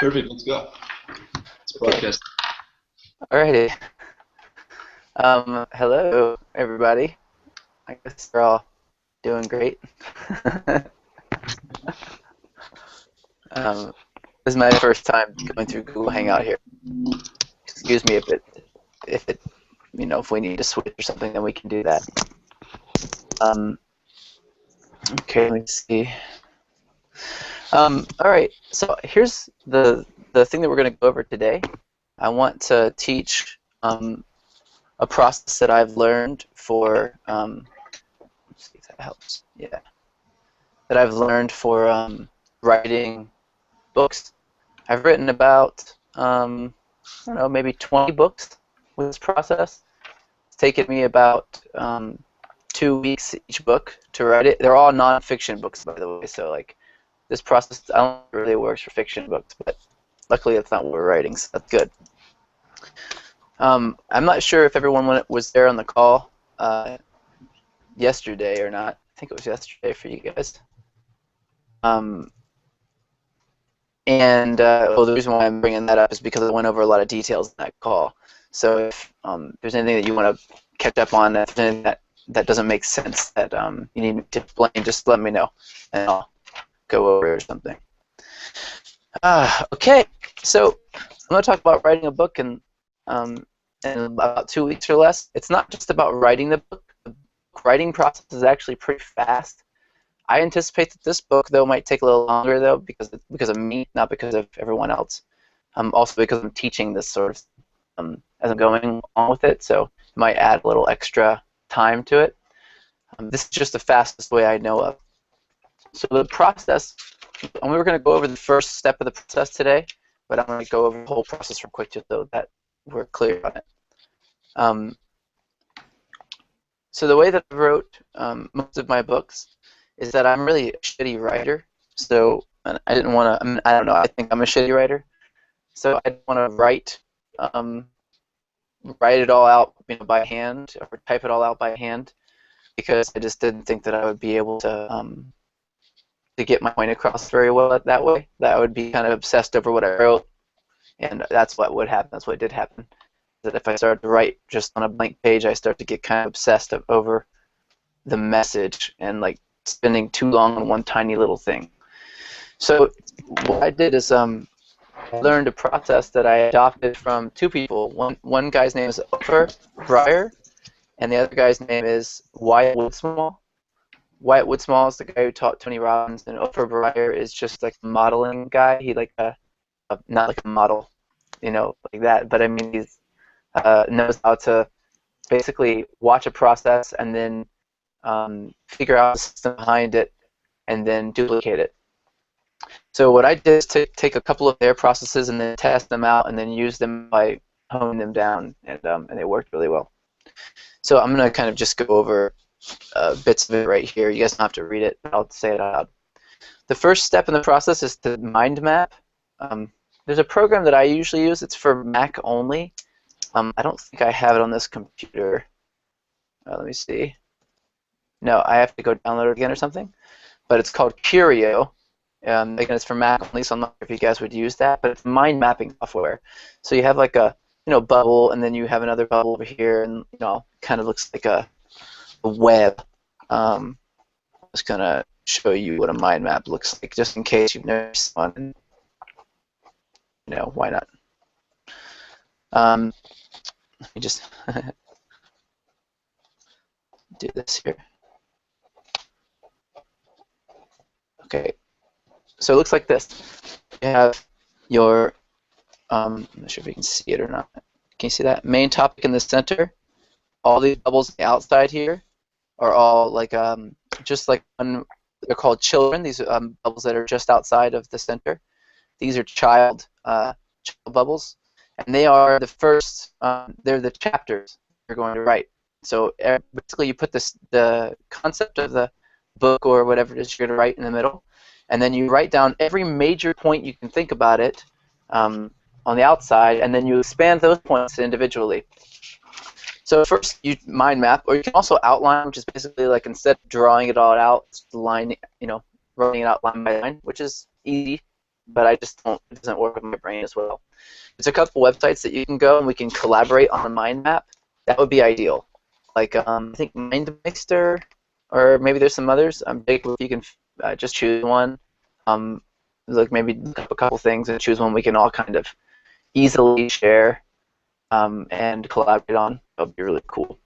Perfect. Let's go. It's Okay. broadcast. Alrighty. Hello, everybody. I guess we're all doing great. um, this is my first time going through Google Hangout here. Excuse me if we need to switch or something, then we can do that. Okay, let me see. All right. So here's the thing that we're going to go over today. I want to teach a process that I've learned for. Let's see if that helps. Yeah. That I've learned for writing books. I've written about, I don't know, maybe 20 books with this process. It's taken me about 2 weeks each book to write it. They're all nonfiction books, by the way, so like this process I don't think really works for fiction books, but luckily that's not what we're writing, so that's good. I'm not sure if everyone was there on the call yesterday or not. I think it was yesterday for you guys. Well, the reason why I'm bringing that up is because I went over a lot of details in that call. So if there's anything that you want to catch up on, if there's anything that doesn't make sense, that you need me to explain, just let me know, and I'll go over it or something. Okay, so I'm going to talk about writing a book in about 2 weeks or less. It's not just about writing the book. The writing process is actually pretty fast. I anticipate that this book, though, might take a little longer, though, because of me, not because of everyone else. Also because I'm teaching this sort of as I'm going on with it, so it might add a little extra time to it. This is just the fastest way I know of. So the process, and we were going to go over the first step of the process today, but I'm going to go over the whole process real quick just so that we're clear on it. So the way that I wrote most of my books is that I'm really a shitty writer. So I didn't want to. I mean, I don't know. I think I'm a shitty writer. So I didn't want to write it all out, by hand or type it all out by hand, because I just didn't think that I would be able to get my point across very well that way. That I would be kind of obsessed over what I wrote, and that's what would happen. That's what did happen. That if I started to write just on a blank page, I start to get kind of obsessed over the message and like spending too long on one tiny little thing. So what I did is I learned a process that I adopted from two people. One guy's name is Ofer Breyer, and the other guy's name is Wyatt Woodsmall. Wyatt Woodsmall is the guy who taught Tony Robbins, and Ofer Breyer is just like a modeling guy. He like not like a model, like that. But I mean, he's knows how to basically watch a process and then figure out the system behind it and then duplicate it. So what I did is take a couple of their processes and then test them out and then use them by honing them down, and it worked really well. So I'm going to kind of just go over bits of it right here. You guys don't have to read it, but I'll say it out loud. The first step in the process is to mind map. There's a program that I usually use. It's for Mac only. I don't think I have it on this computer. Let me see. No, I have to go download it again or something. But it's called Curio. Again, it's for Mac only, so I'm not sure if you guys would use that. But it's mind mapping software. So you have like a bubble, and then you have another bubble over here, and kind of looks like a web. I'm just gonna show you what a mind map looks like, just in case you've never seen one. Why not? Let me just do this here. Okay, so it looks like this. You have your, I'm not sure if you can see it or not. Can you see that? Main topic in the center. All these bubbles on the outside here are all like, just like, they're called children, these bubbles that are just outside of the center. These are child bubbles. And they are the first, they're the chapters you're going to write. So basically you put the concept of the book or whatever it is you're going to write in the middle, and then you write down every major point you can think about it on the outside, and then you expand those points individually. So first you mind map, or you can also outline, which is basically like instead of drawing it all out, writing it out line by line, which is easy. but I just don't. It doesn't work with my brain as well. There's a couple websites that you can go and we can collaborate on a mind map. That would be ideal. Like I think MindMeister, or maybe there's some others. Jacob, if you can just choose one. Like maybe look up a couple things and choose one we can all kind of easily share and collaborate on. That would be really cool.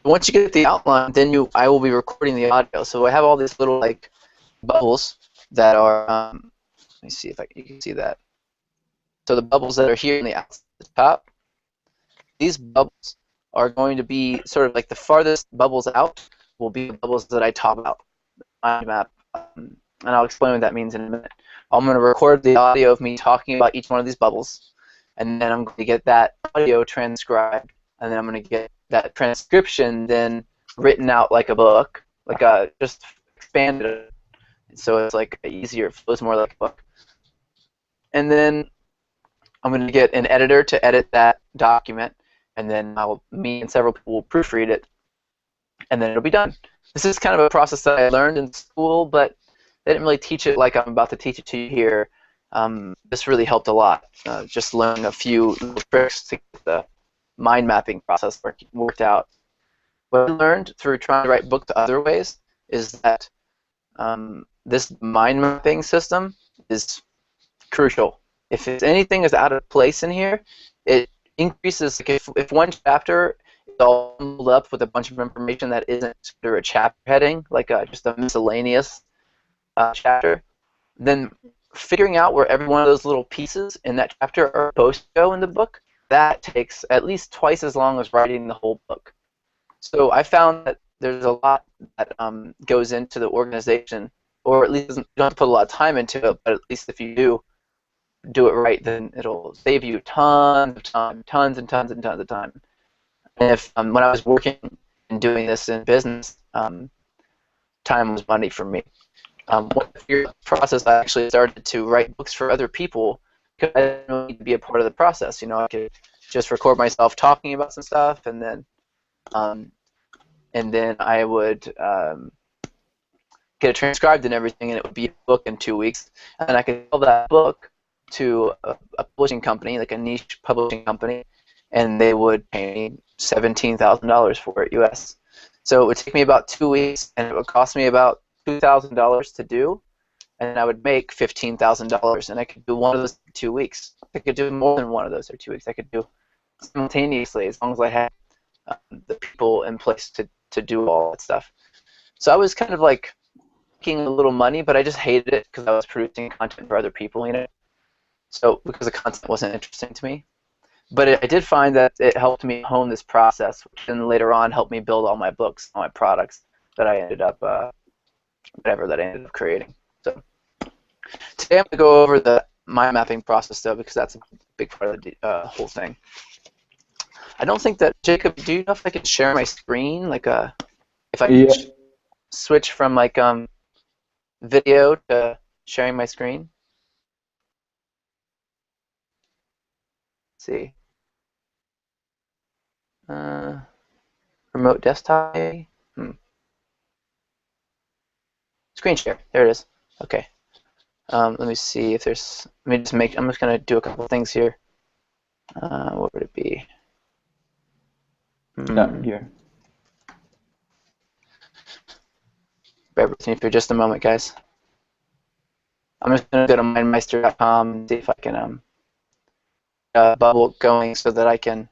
Once you get the outline, then I will be recording the audio. So I have all these little like bubbles that are. Let me see if you can see that. So the bubbles that are here on the outside, the top, these bubbles are going to be sort of like the farthest bubbles out will be the bubbles that I talk about, mind map, and I'll explain what that means in a minute. I'm going to record the audio of me talking about each one of these bubbles, and then I'm going to get that audio transcribed, and then I'm going to get that transcription then written out like a book, like just expanded, so it's like easier, it flows more like a book. And then I'm going to get an editor to edit that document, and then me and several people will proofread it, and then it'll be done. This is kind of a process that I learned in school, but they didn't really teach it like I'm about to teach it to you here. This really helped a lot, just learning a few little tricks to get the mind mapping process worked out. What I learned through trying to write books other ways is that this mind mapping system is crucial. If anything is out of place in here, it increases. Like if one chapter is all bundled up with a bunch of information that isn't under a chapter heading, like just a miscellaneous chapter, then figuring out where every one of those little pieces in that chapter are supposed to go in the book, that takes at least twice as long as writing the whole book. So I found that there's a lot that goes into the organization, or at least you don't have to put a lot of time into it, but at least if you do it right, then it'll save you tons of time, tons and tons and tons of time. And if when I was working and doing this in business, time was money for me. When I figured out the process, I actually started to write books for other people because I didn't really need to be a part of the process. You know, I could just record myself talking about some stuff, and then I would get it transcribed and everything, and it would be a book in 2 weeks, and I could sell that book to a publishing company, like a niche publishing company, and they would pay me $17,000 for it, US. So it would take me about 2 weeks, and it would cost me about $2,000 to do, and I would make $15,000, and I could do one of those in 2 weeks. I could do more than one of those in 2 weeks. I could do simultaneously as long as I had the people in place to do all that stuff. So I was kind of like making a little money, but I just hated it because I was producing content for other people, you know. So because the content wasn't interesting to me. But I did find that it helped me hone this process, which then later on helped me build all my books, all my products that I ended up, creating. So today I'm going to go over the mind mapping process, though, because that's a big part of the whole thing. I don't think that, Jacob, do you know if I can share my screen? Like, if I can switch from, like, video to sharing my screen? Let's see. Remote desktop, maybe? Screen share. There it is. Okay. Let me see if there's. I'm just going to do a couple things here. What would it be? Here. Bear with me for just a moment, guys. I'm just going to go to mindmeister.com and see if I can bubble going so that I can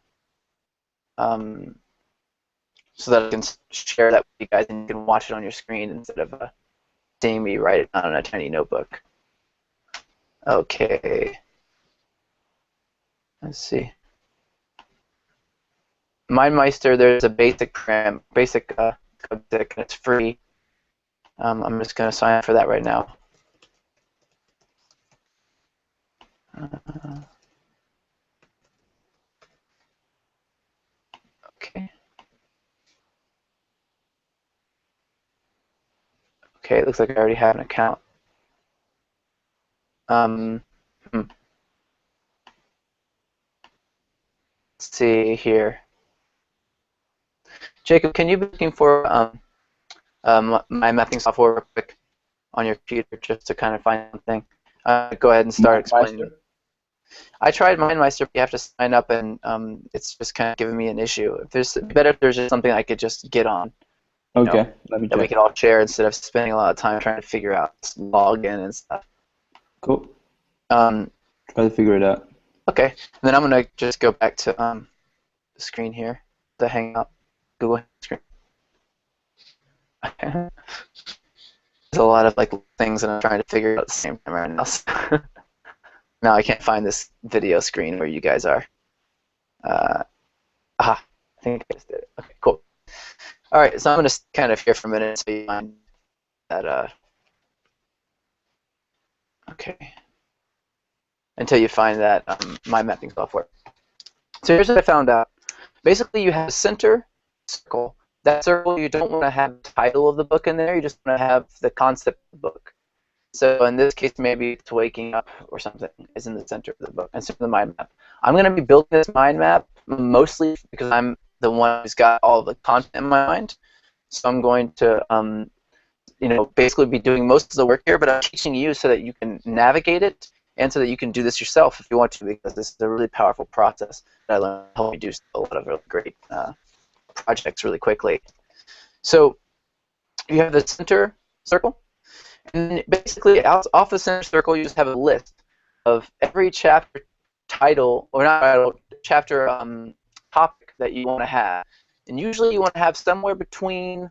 share that with you guys and you can watch it on your screen instead of seeing me write it on a tiny notebook. Okay. Let's see. MindMeister, there's a basic code and it's free. I'm just going to sign up for that right now. Okay. Okay, it looks like I already have an account. Let's see here. Jacob, can you be looking for my mapping software real quick on your computer just to kind of find something? Go ahead and start explaining. MindMeister? I tried MindMeister, but you have to sign up, and it's just kind of giving me an issue. If there's better if there's just something I could just get on, you know, Okay, let me that we check. could all share instead of spending a lot of time trying to figure out login and stuff. Cool. Um, Try to figure it out. okay, and then I'm gonna just go back to the screen here, the Hangout, Google screen. There's a lot of like things that I'm trying to figure out at the same time right now. Now I can't find this video screen where you guys are. I think I just did it. Okay, cool. All right, so I'm going to kind of here for a minute so you find that. Okay. Until you find that mind mapping software. So here's what I found out. Basically, you have a center circle. That circle, you don't want to have the title of the book in there. You just want to have the concept of the book. So in this case, maybe it's waking up or something is in the center of the book, and so the mind map. I'm going to be building this mind map mostly because I'm the one who's got all the content in my mind. So I'm going to, basically be doing most of the work here, but I'm teaching you so that you can navigate it and so that you can do this yourself if you want to, because this is a really powerful process that I learned to help me do a lot of really great projects really quickly. So you have the center circle. And basically, off the center circle, you just have a list of every chapter title, or not title, chapter topic that you want to have. And usually you want to have somewhere between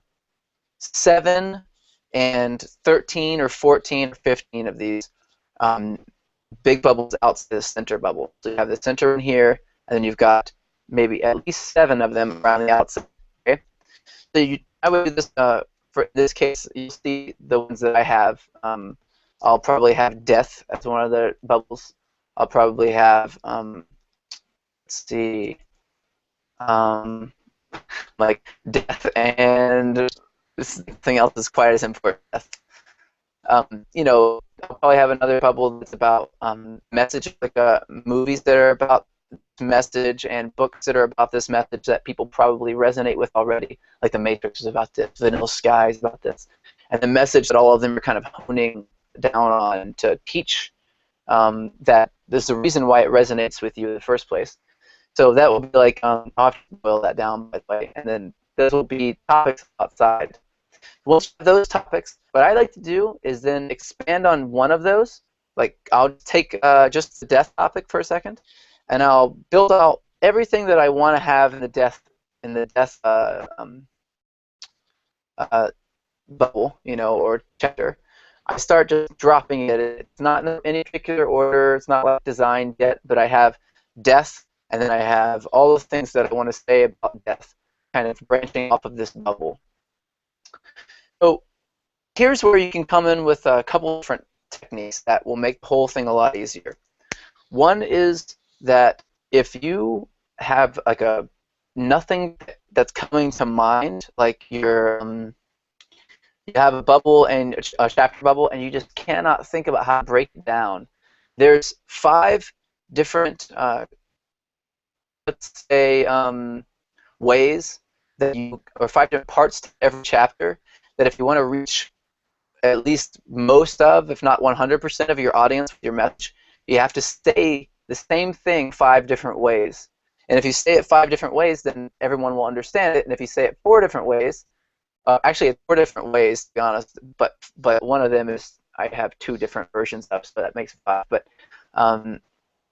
7 and 13 or 14 or 15 of these big bubbles outside the center bubble. So you have the center in here, and then you've got maybe at least 7 of them around the outside. Okay? So I would do this. For this case, you see the ones that I have. I'll probably have death as one of the bubbles. I'll probably have, let's see, like death and something else is quite as important. Death. I'll probably have another bubble that's about message, like movies that are about message and books that are about this message that people probably resonate with already, like The Matrix is about this, Vanilla Sky is about this, and the message that all of them are kind of honing down on to teach that there's a reason why it resonates with you in the first place. So that will be like, I'll have to boil that down by the way, and then those will be topics outside. Once those topics, what I like to do is then expand on one of those. Like I'll take just the death topic for a second, and I'll build out everything that I want to have in the death bubble, or chapter. I start just dropping it. It's not in any particular order. It's not like designed yet, but I have death, and then I have all the things that I want to say about death, kind of branching off of this bubble. So here's where you can come in with a couple different techniques that will make the whole thing a lot easier. One is that if you have like nothing that's coming to mind, like you have a bubble and a chapter bubble, and you just cannot think about how to break it down. There's 5 different, let's say, ways that or 5 different parts to every chapter that if you want to reach at least most of, if not 100% of your audience with your message, you have to say the same thing 5 different ways. And if you say it 5 different ways, then everyone will understand it. And if you say it 4 different ways, actually it's 4 different ways to be honest, but one of them is I have 2 different versions of, so that makes 5.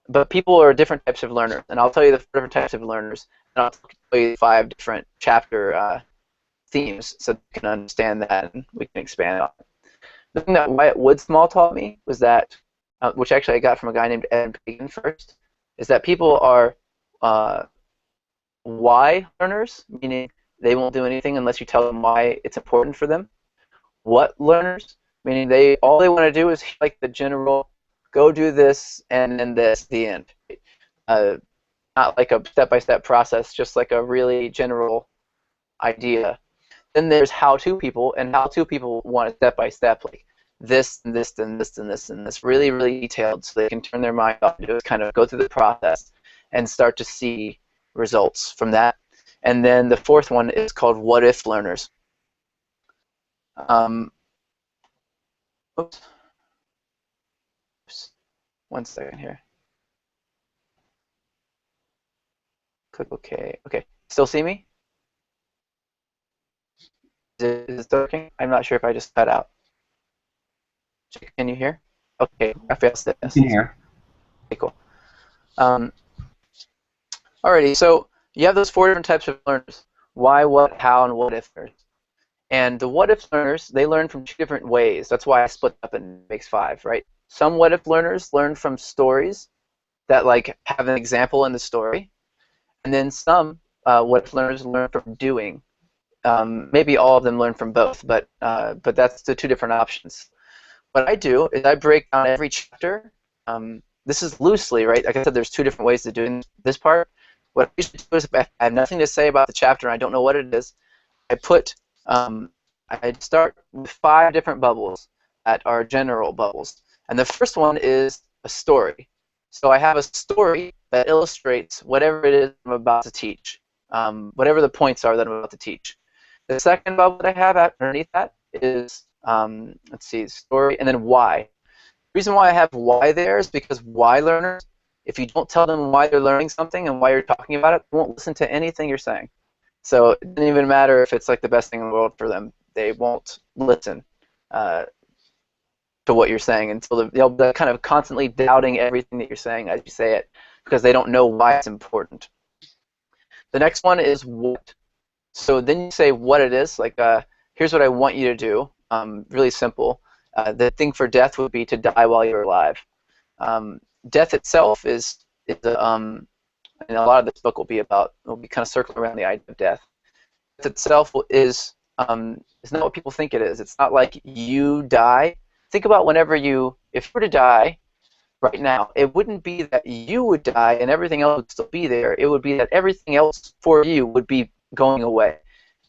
But people are different types of learners, and I'll tell you the 4 different types of learners, and I'll tell you 5 different chapter themes so you can understand that and we can expand on it. The thing that Wyatt Woodsmall taught me was that, which actually I got from a guy named Ed Pagan first, is that people are why learners, meaning they won't do anything unless you tell them why it's important for them. What learners, meaning all they want to do is like the general, go do this and then this, the end. Not like a step-by-step process, just like a really general idea. Then there's how-to people, and how-to people want a step-by-step, like this and this and this and this and this, really, really detailed, so they can turn their mind off and just kind of go through the process and start to see results from that. And then the 4th one is called what-if learners. Oops. One second here. Click OK. Okay. Still see me? Is it still working? I'm not sure if I just cut out. Can you hear? Okay. Raphael said yes. Can hear. Okay, cool. Alrighty, so you have those 4 different types of learners. Why, what, how, and what if learners. And the what if learners, they learn from 2 different ways. That's why I split up and makes 5, right? Some what if learners learn from stories that like have an example in the story. And then some what if learners learn from doing. Maybe all of them learn from both, but that's the 2 different options. What I do is I break down every chapter. This is loosely, right? Like I said, there's 2 different ways to do this part. What I usually do is if I have nothing to say about the chapter and I don't know what it is, I put I start with 5 different bubbles that are general bubbles. And the first one is a story. So I have a story that illustrates whatever it is I'm about to teach, whatever the points are that I'm about to teach. The second bubble that I have underneath that is, let's see, story, and then why. The reason why I have why there is because why learners, if you don't tell them why they're learning something and why you're talking about it, they won't listen to anything you're saying. So it doesn't even matter if it's like the best thing in the world for them. They won't listen to what you're saying until they're kind of constantly doubting everything that you're saying as you say it because they don't know why it's important. The next one is what. So then you say what it is, like here's what I want you to do, really simple. The thing for death would be to die while you're alive. Death itself is and a lot of this book will be kind of circling around the idea of death. Death itself is not what people think it is. It's not like you die. Think about if you were to die right now, it wouldn't be that you would die and everything else would still be there. It would be that everything else for you would be going away.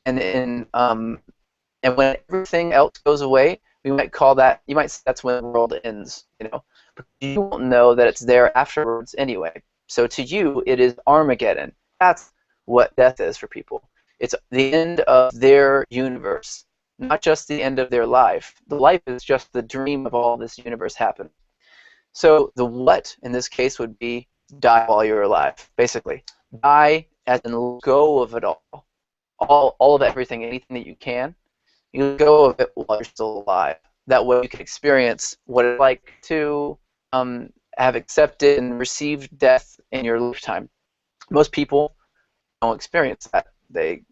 And when everything else goes away, we might call that, you might say that's when the world ends, you know. But you won't know that it's there afterwards anyway. So to you, it is Armageddon. That's what death is for people. It's the end of their universe, not just the end of their life. The life is just the dream of all this universe happening. So the what in this case would be die while you're alive, basically. Die as in let go of it all of everything, anything that you can. You let go of it while you're still alive. That way you can experience what it's like to have accepted and received death in your lifetime. Most people don't experience that. They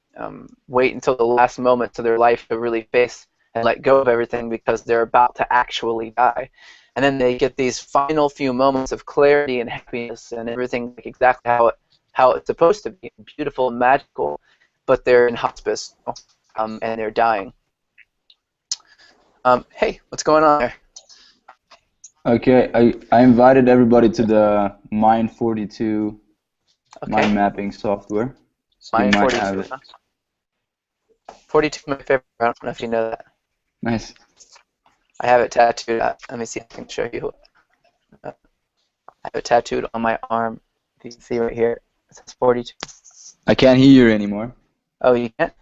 wait until the last moments of their life to really face and let go of everything because they're about to actually die. And then they get these final few moments of clarity and happiness and everything like exactly how it's supposed to be, beautiful and magical, but they're in hospice and they're dying. Hey, what's going on there? Okay, I invited everybody to the Mind 42 mind mapping software. So Mind you might 42. have it. 42 is my favorite. I don't know if you know that. Nice. I have it tattooed. Let me see if I can show you. I have it tattooed on my arm. If you can see right here, it says 42. I can't hear you anymore. Oh, you can't?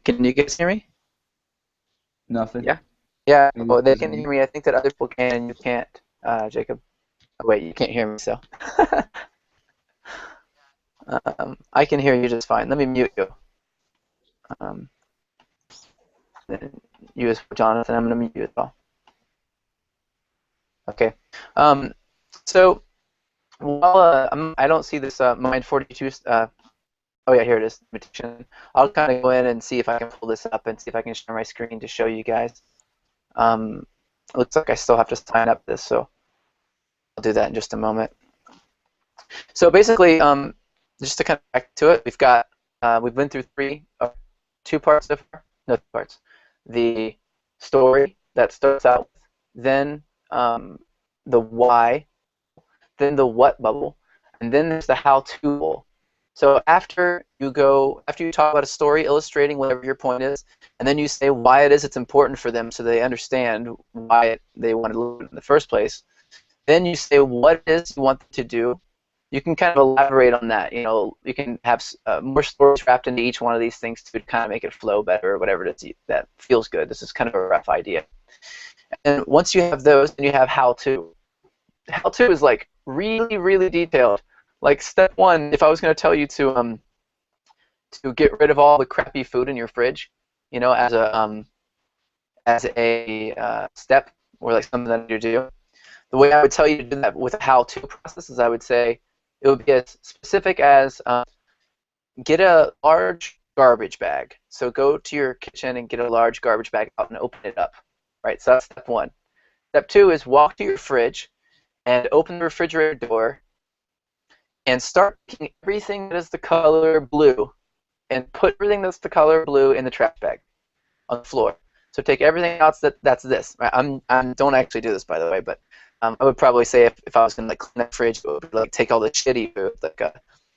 Can you guys hear me? Nothing. Yeah. Yeah. Well, they can hear me. I think that other people can, and you can't, Jacob. Oh, wait, you can't hear me, so. I can hear you just fine. Let me mute you. You as Jonathan, I'm going to mute you as well. Okay. So while I don't see this Mind 42. Oh yeah, here it is. Invitation. I'll kind of go in and see if I can pull this up and see if I can share my screen to show you guys. It looks like I still have to sign up this, so I'll do that in just a moment. So basically, just to kind of back to it, we've been through two parts so far. No, 2 parts. The story that starts out, then the why, then the what bubble, and then there's the how-to bubble. So after you talk about a story illustrating whatever your point is, and then you say why it is it's important for them so they understand why they want to learn in the first place, then you say what it is you want them to do. You can kind of elaborate on that. You know, you can have more stories wrapped into each one of these things to kind of make it flow better or whatever it is that feels good. This is kind of a rough idea. And once you have those, then you have how to. how-to is like really, really detailed. Like step one, if I was going to tell you to get rid of all the crappy food in your fridge, you know, as a step or like something that you do, the way I would tell you to do that with a how-to process is I would say it would be as specific as get a large garbage bag. So go to your kitchen and get a large garbage bag out and open it up. Right. So that's step one. Step two is walk to your fridge and open the refrigerator door and start picking everything that is the color blue and put everything that's the color blue in the trash bag on the floor. So take everything else that's this. Right? I don't actually do this, by the way, but I would probably say if I was going to like clean that fridge, it would like take all the shitty food, like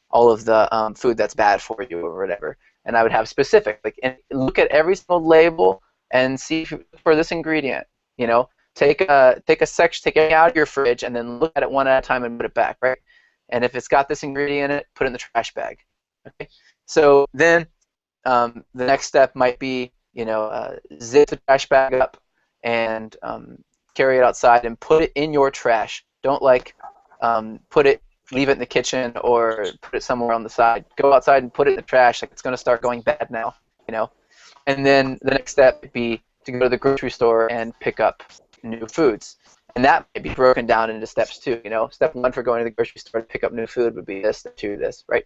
all of the food that's bad for you or whatever, and I would have specific, like, and look at every single label and see for this ingredient. You know, take a section, take it out of your fridge, and then look at it one at a time and put it back, right? And if it's got this ingredient in it, put it in the trash bag. Okay. So then the next step might be, you know, zip the trash bag up and carry it outside and put it in your trash. Don't like leave it in the kitchen or put it somewhere on the side. Go outside and put it in the trash. Like it's going to start going bad now, you know. And then the next step would be to go to the grocery store and pick up new foods. And that might be broken down into steps too. You know, step one for going to the grocery store to pick up new food would be this. Step two, this, right?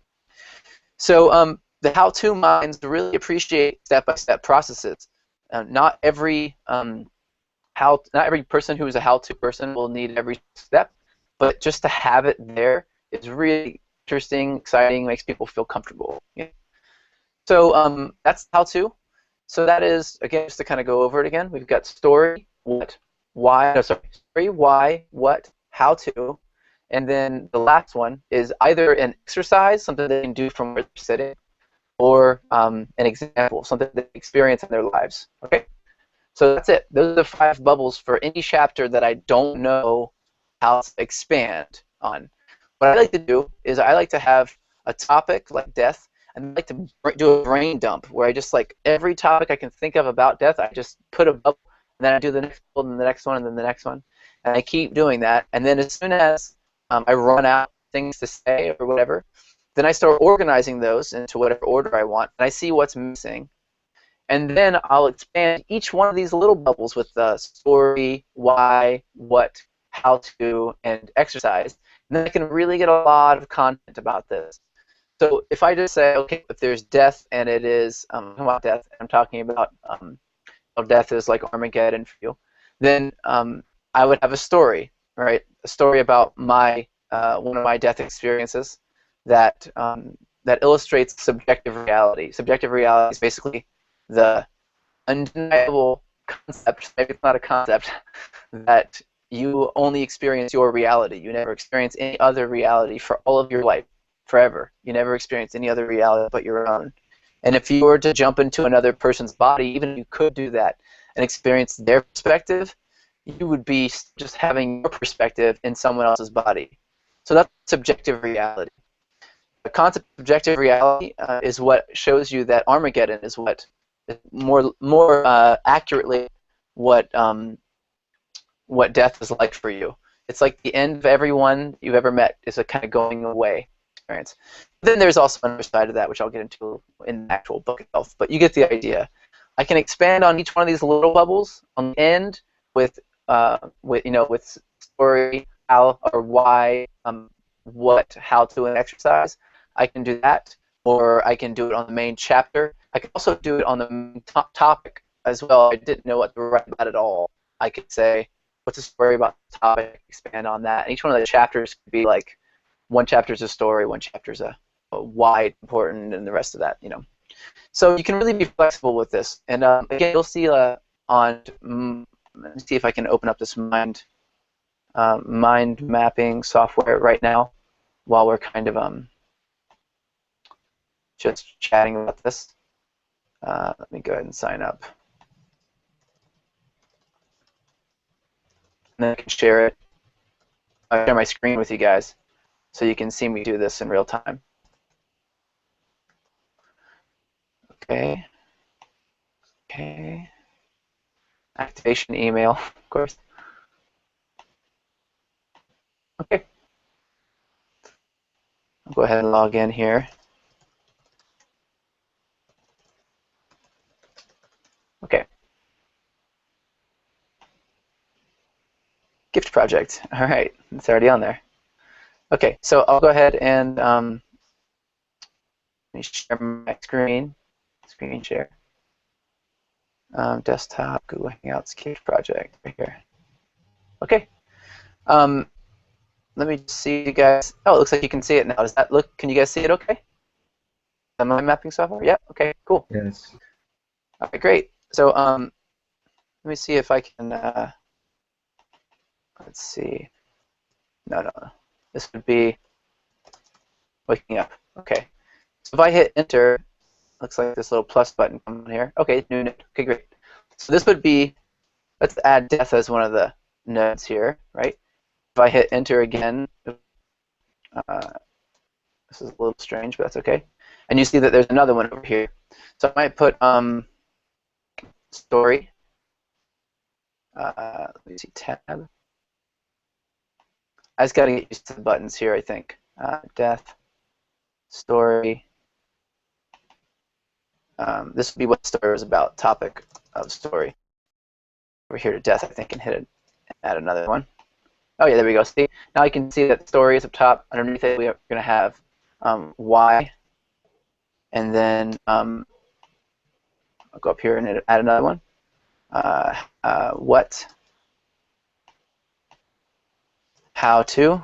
So the how-to minds really appreciate step-by-step processes. Not every person who is a how-to person will need every step, but just to have it there is really interesting, exciting, makes people feel comfortable. Yeah. So that's how-to. So that is, again, just to kind of go over it again, we've got story, what, why, no, sorry, story, why, what, how to, and then the last one is either an exercise, something they can do from where they're sitting, or an example, something they experience in their lives. Okay, so that's it. Those are the 5 bubbles for any chapter that I don't know how to expand on. What I like to do is I like to have a topic like death, and I like to do a brain dump where I just like every topic I can think of about death, I just put a bubble, and then I do the next one, and the next one, and then the next one, and I keep doing that. And then as soon as I run out of things to say or whatever, then I start organizing those into whatever order I want, and I see what's missing. And then I'll expand each one of these little bubbles with the story, why, what, how to, and exercise. And then I can really get a lot of content about this. So if I just say, okay, if there's death and it is, about death, I'm talking about how death is like Armageddon for you, then I would have a story, right? A story about my one of my death experiences that that illustrates subjective reality. Subjective reality is basically the undeniable concept, maybe it's not a concept, that you only experience your reality. You never experience any other reality for all of your life, forever. You never experience any other reality but your own. And if you were to jump into another person's body, even if you could do that and experience their perspective, you would be just having your perspective in someone else's body. So that's subjective reality. The concept of objective reality is what shows you that Armageddon is what more accurately what death is like for you. It's like the end of everyone you've ever met is a kind of going away experience. Then there's also another side of that, which I'll get into in the actual book itself. But you get the idea. I can expand on each one of these little bubbles on the end with story, how or why, what, how to, and exercise. I can do that, or I can do it on the main chapter. I can also do it on the main topic as well. I didn't know what to write about at all. I could say, what's the story about the topic, expand on that. And each one of the chapters could be like, one chapter is a story, one chapter is a why important, and the rest of that, you know. So you can really be flexible with this. And again, you'll see let me see if I can open up this mind mapping software right now while we're kind of just chatting about this. Let me go ahead and sign up. And then I can share it. I'll share my screen with you guys so you can see me do this in real time. Okay. Okay. Activation email, of course. I'll go ahead and log in here. Okay. Gift project. All right, it's already on there. Okay, so I'll go ahead and let me share my screen. Screen share. Desktop, Google Hangouts, gift project right here. Okay. Let me see you guys. Oh, it looks like you can see it now. Does that look? Can you guys see it? Okay. Am I mapping software? Yeah. Okay. Cool. Yes. All right. Great. So let me see if I can. Let's see. No. This would be waking up. Okay. So if I hit enter, looks like this little plus button comes on here. Okay. New node. Okay. Great. So this would be. Let's add death as one of the nodes here, right? If I hit enter again, this is a little strange, but that's okay. And you see that there's another one over here. So I might put story. Let me see, tab. I just got to get used to the buttons here, I think. Death, story. This would be what story was about, topic of story. Over here to death, I think, and hit it, and add another one. Oh yeah, there we go. See, now you can see that the story is up top. Underneath it, we're going to have why, and then I'll go up here and add another one. What, how to,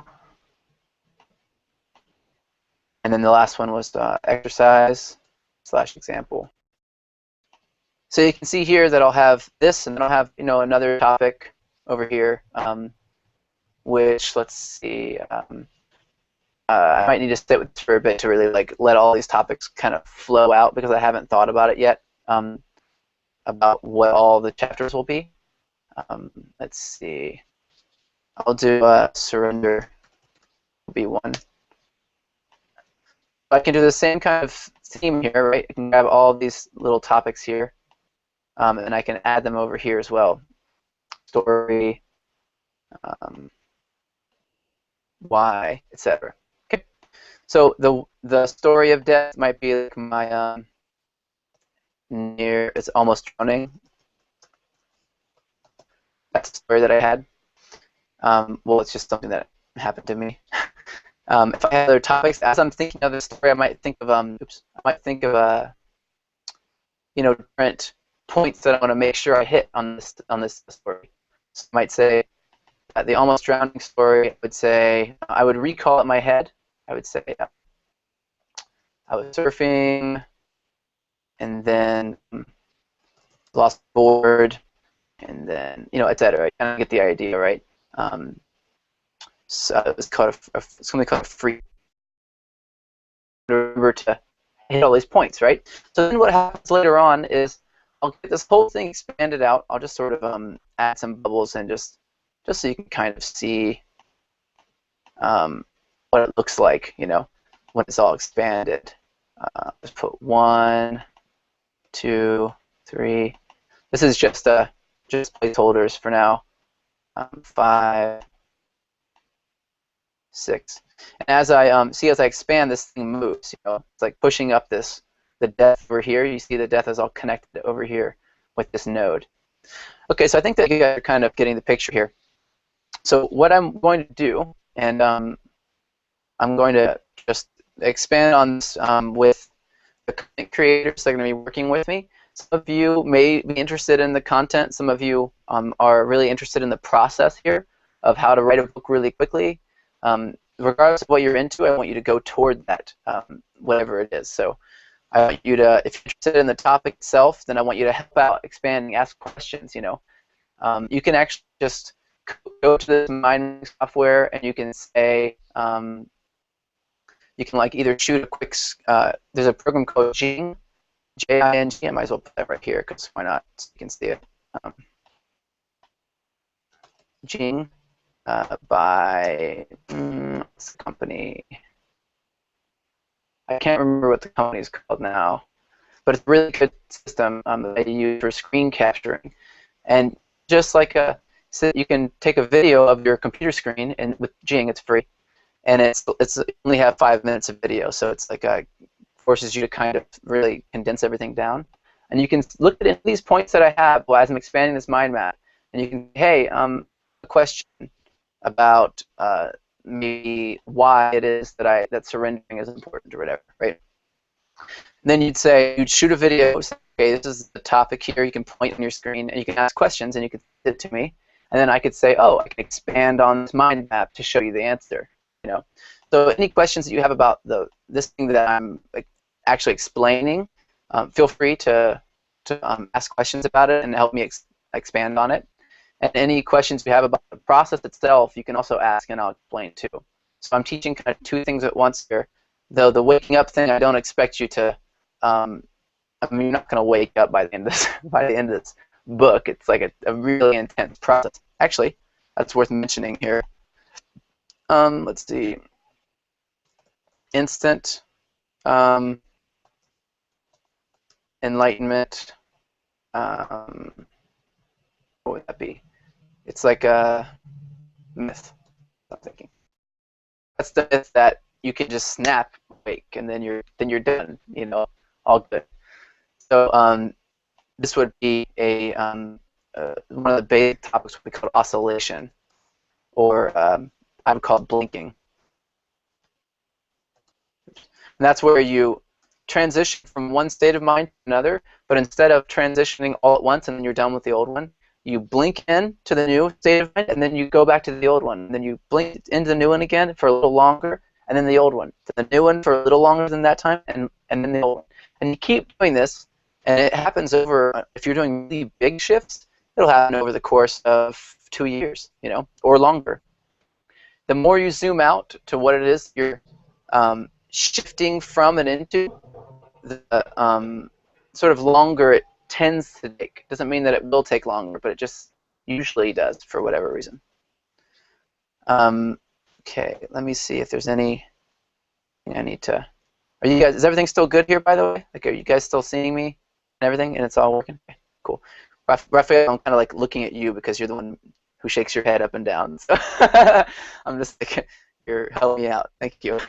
and then the last one was exercise / example. So you can see here that I'll have this, and then I'll have another topic over here, which let's see. I might need to sit with this for a bit to really let all these topics kind of flow out because I haven't thought about it yet. About what all the chapters will be. Let's see. I'll do surrender will be one. I can do the same kind of theme here, right? I can grab all these little topics here, and I can add them over here as well. Story, why, etc. Okay. So the story of death might be like my near. It's almost drowning. That's the story that I had. Well, it's just something that happened to me. If I have other topics, as I'm thinking of the story, I might think of different points that I want to make sure I hit on this story. So I might say the almost drowning story. I would recall it in my head. I would say I was surfing, and then lost board, and then etc. I kind of get the idea, right? So it was called something called a free. Remember to hit all these points, right? So then what happens later on is I'll get this whole thing expanded out. I'll just sort of add some bubbles and just so you can kind of see what it looks like, when it's all expanded. Just put 1, 2, 3. This is just placeholders for now. 5, 6. And as I as I expand, this thing moves. It's like pushing up the death over here. You see the death is all connected over here with this node. Okay, so I think that you guys are kind of getting the picture here. So what I'm going to do, and I'm going to just expand on this with the content creators that are going to be working with me. Some of you may be interested in the content. Some of you are really interested in the process here of how to write a book really quickly. Regardless of what you're into, I want you to go toward that, whatever it is. So I want you to, if you're interested in the topic itself, then I want you to help out expanding, ask questions. You can actually just go to this mining software and you can say, you can either shoot a quick, there's a program called Jing, J-I-N-G. I might as well put that right here because why not? So you can see it. Jing. By what's the company? I can't remember what the company is called now, but it's a really good system that they use for screen capturing. And just so you can take a video of your computer screen, and with Jing, it's free, and it's you only have 5 minutes of video, so it's like forces you to kind of really condense everything down. And you can look at these points that I have as I'm expanding this mind map, and you can, hey, a question about maybe why it is that surrendering is important or whatever, right? And then you'd shoot a video. Say, okay, this is the topic here. You can point on your screen, and you can ask questions, and you can send it to me, and then I could say, oh, I can expand on this mind map to show you the answer. You know, so any questions that you have about this thing that I'm actually explaining, feel free to ask questions about it and help me expand on it. And any questions you have about the process itself, you can also ask, and I'll explain too. So I'm teaching kind of 2 things at once here. Though the waking up thing, I don't expect you to. I mean, you're not going to wake up by the end of this. By the end of this book, it's like a really intense process. Actually, that's worth mentioning here. Let's see. Instant enlightenment. What would that be? It's like a myth. I'm thinking. That's the myth that you can just snap awake and then you're done. You know, all good. So this would be one of the basic topics we call oscillation, or I would call it blinking. And that's where you transition from one state of mind to another, but instead of transitioning all at once and then you're done with the old one, you blink in to the new state of mind and then you go back to the old one. And then you blink into the new one again for a little longer, and then the old one. To the new one for a little longer than that time, and then the old one. And you keep doing this, and it happens over, if you're doing really big shifts, it'll happen over the course of 2 years, you know, or longer. The more you zoom out to what it is you're shifting from and into, the sort of longer it tends to take. Doesn't mean that it will take longer, but it just usually does for whatever reason. Okay, let me see if there's anything I need to. Are you guys? Is everything still good here, by the way? Like, are you guys still seeing me and everything, and it's all working? Okay, cool. Raphael, I'm kind of like looking at you because you're the one who shakes your head up and down. So I'm just like, you're helping me out. Thank you.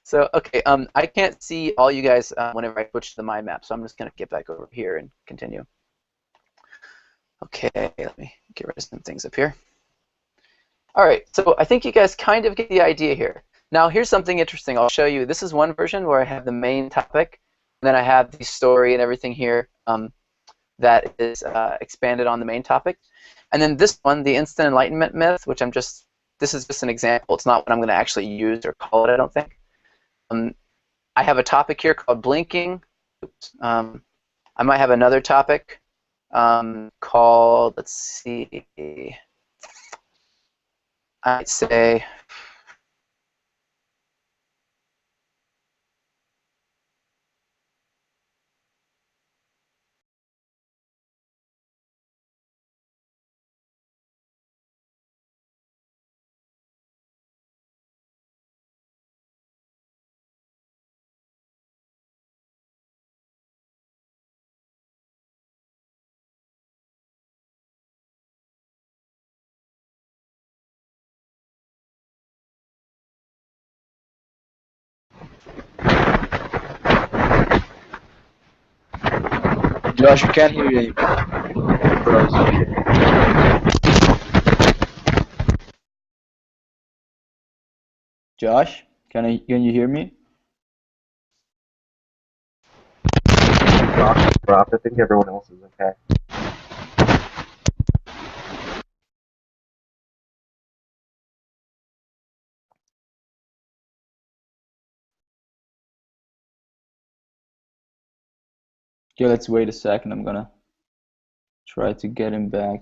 So, okay, I can't see all you guys whenever I switch to the mind map, so I'm just going to get back over here and continue. Okay, let me get rid of some things up here. All right, so I think you guys kind of get the idea here. Now, here's something interesting. I'll show you. This is one version where I have the main topic, and then I have the story and everything here that is expanded on the main topic. And then this one, the instant enlightenment myth, which this is just an example. It's not what I'm going to actually use or call it, I don't think. I have a topic here called blinking. Oops. I might have another topic called, let's see, I'd say, Josh, I can't hear you anymore. Frozen. Josh, can you hear me? Dropped. I think everyone else is okay. Okay, let's wait a second. I'm gonna try to get him back.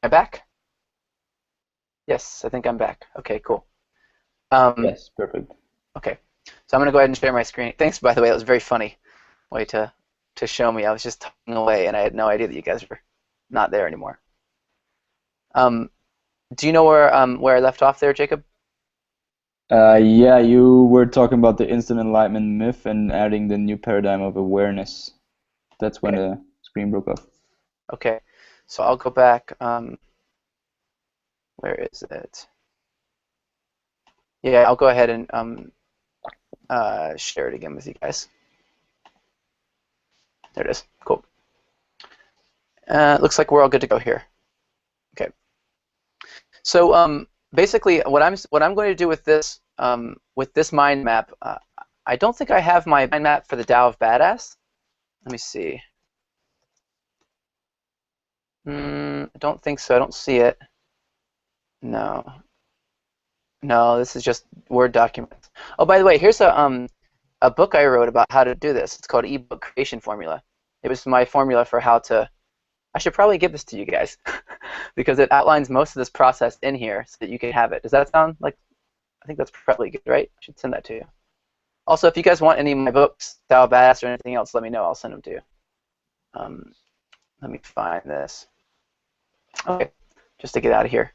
I back? Yes, I think I'm back. Okay, cool. Yes, perfect. Okay, so I'm going to go ahead and share my screen. Thanks, by the way. That was very funny way to show me. I was just talking away, and I had no idea that you guys were not there anymore. Do you know where I left off there, Jacob? Yeah, you were talking about the instant enlightenment myth and adding the new paradigm of awareness. That's when the screen broke up. Okay, so I'll go back. Where is it? Yeah, I'll go ahead and share it again with you guys. There it is. Cool. Looks like we're all good to go here. Okay. So basically, what I'm going to do with this mind map, I don't think I have my mind map for the Tao of Badass. Let me see. I don't think so. I don't see it. No. No, this is just Word documents. Oh, by the way, here's a book I wrote about how to do this. It's called eBook Creation Formula. It was my formula for how to. I should probably give this to you guys because it outlines most of this process in here so that you can have it. Does that sound like? I think that's probably good, right? I should send that to you. Also, if you guys want any of my books, Tao Bass or anything else, let me know. I'll send them to you. Let me find this. Okay, just to get out of here.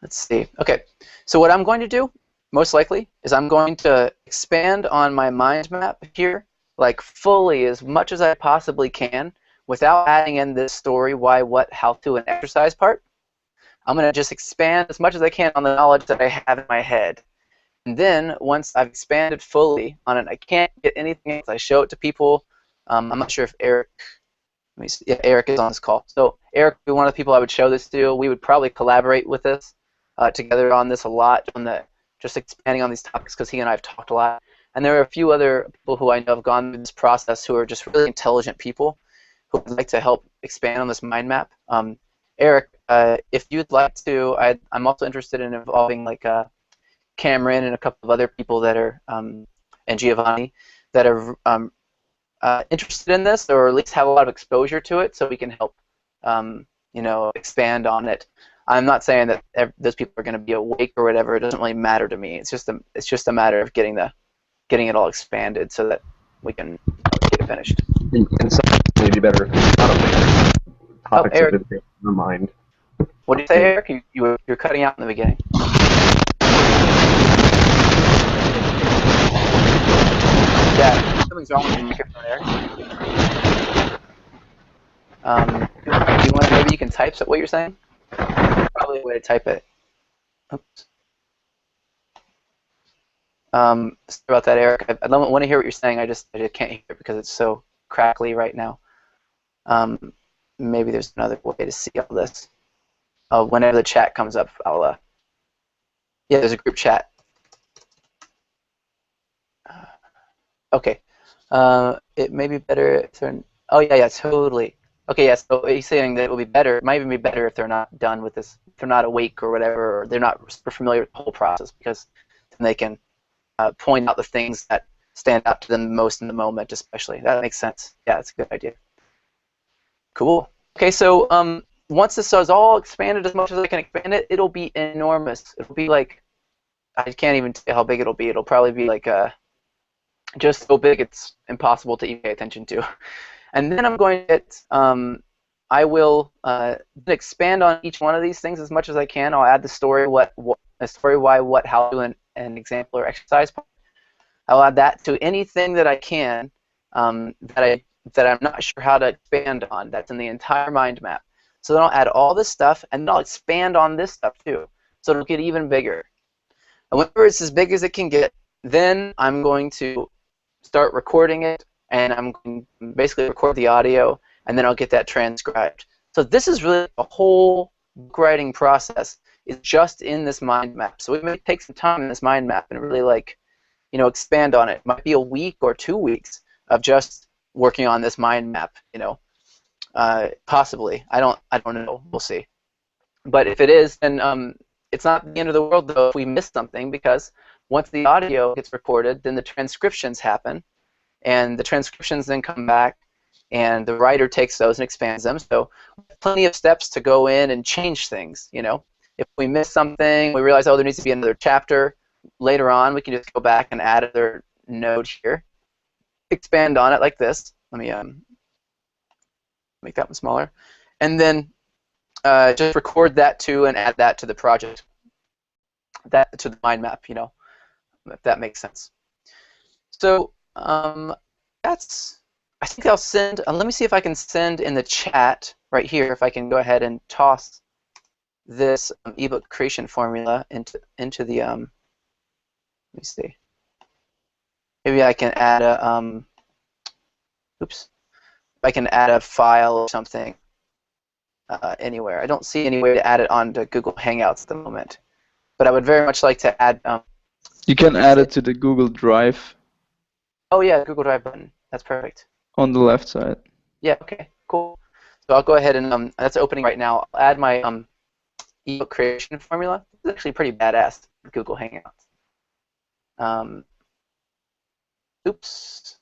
Let's see. Okay, so what I'm going to do, most likely, is I'm going to expand on my mind map here, like fully as much as I possibly can, without adding in this story, why, what, how to, and exercise part. I'm going to just expand as much as I can on the knowledge that I have in my head. And then, once I've expanded fully on it, I can't get anything else. I show it to people. I'm not sure if Eric, let me see, yeah, Eric is on this call. So Eric would be one of the people I would show this to. We would probably collaborate with this together on this a lot, on the just expanding on these topics because he and I have talked a lot. And there are a few other people who I know have gone through this process who are just really intelligent people who would like to help expand on this mind map. Eric, if you'd like to, I'm also interested in involving like Cameron and a couple of other people that are, and Giovanni, that are interested in this, or at least have a lot of exposure to it, so we can help, expand on it. I'm not saying that those people are going to be awake or whatever. It doesn't really matter to me. It's just a matter of getting it all expanded so that we can get it finished. And some maybe better not aware. Topics Eric. have been in your mind. What did you say, Eric? You're cutting out in the beginning. Yeah, something's wrong with your microphone, Eric. Do you want maybe you can type what you're saying? Probably a way to type it. Oops. Sorry about that, Eric. I don't want to hear what you're saying. I just can't hear it because it's so crackly right now. Maybe there's another way to see all this. Whenever the chat comes up, I'll. Yeah, there's a group chat. Okay. It may be better if they're. Oh yeah, totally. Okay, yeah. So he's saying that it will be better. It might even be better if they're not done with this. If they're not awake or whatever, or they're not super familiar with the whole process, because then they can point out the things that stand out to them most in the moment, especially. That makes sense. Yeah, that's a good idea. Cool. Okay, so once this is all expanded as much as I can expand it, it'll be enormous. It'll be like, I can't even tell how big it'll be. It'll probably be like just so big it's impossible to even pay attention to. And then I'm going to get, I will expand on each one of these things as much as I can. I'll add the story, why, what, how to, an example or exercise part. I'll add that to anything that I can that I'm not sure how to expand on. That's in the entire mind map. So then I'll add all this stuff, and then I'll expand on this stuff too. So it'll get even bigger. And whenever it's as big as it can get, then I'm going to start recording it, and I'm going to basically record the audio, and then I'll get that transcribed. So this is really a whole book writing process. It's just in this mind map. So we may take some time in this mind map and really expand on it. It might be a week or 2 weeks of just working on this mind map, possibly. I don't know. We'll see. But if it is, then it's not the end of the world though if we miss something, because once the audio gets recorded, then the transcriptions happen, and the transcriptions then come back, and the writer takes those and expands them. So plenty of steps to go in and change things. If we miss something, we realize, oh, there needs to be another chapter. Later on, we can just go back and add another node here, expand on it like this. Let me make that one smaller, and then just record that too and add that to the project, that to the mind map. If that makes sense. So that's. I think I'll send. Let me see if I can send in the chat right here. If I can go ahead and toss this ebook creation formula into the. Let me see. Maybe I can add a. Oops. I can add a file or something anywhere. I don't see any way to add it onto Google Hangouts at the moment, but I would very much like to add. You can add it to the Google Drive Oh yeah, Google Drive button. That's perfect. on the left side. Yeah. Okay. Cool. So I'll go ahead and that's opening right now. I'll add my ebook creation formula. It's actually pretty badass. Google Hangouts. Oops.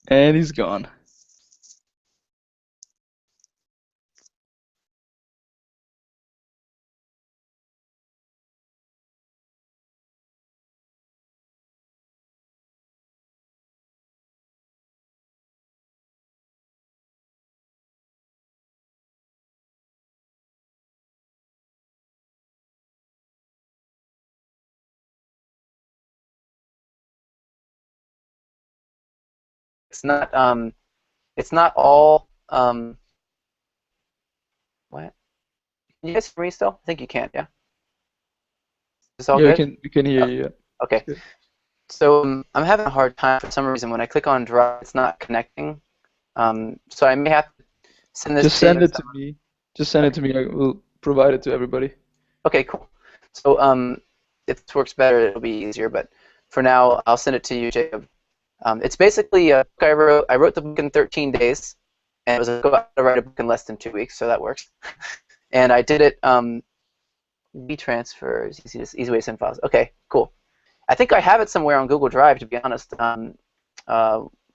And he's gone. It's not. It's not all. What? Can you guys hear me still? I think you can. Yeah. Is this all Yeah, good? we can hear Oh, you. okay. Good. So I'm having a hard time for some reason when I click on Drive, it's not connecting. So I may have to send this Just to you. send it to me. Just send it to me. I will provide it to everybody. Okay, cool. So if this works better, it'll be easier. But for now, I'll send it to you, Jacob. It's basically a book I wrote. I wrote the book in 13 days, and it was a go to write a book in less than 2 weeks, so that works. And I did it. WeTransfer is easy way to send files. Okay, cool. I think I have it somewhere on Google Drive, to be honest.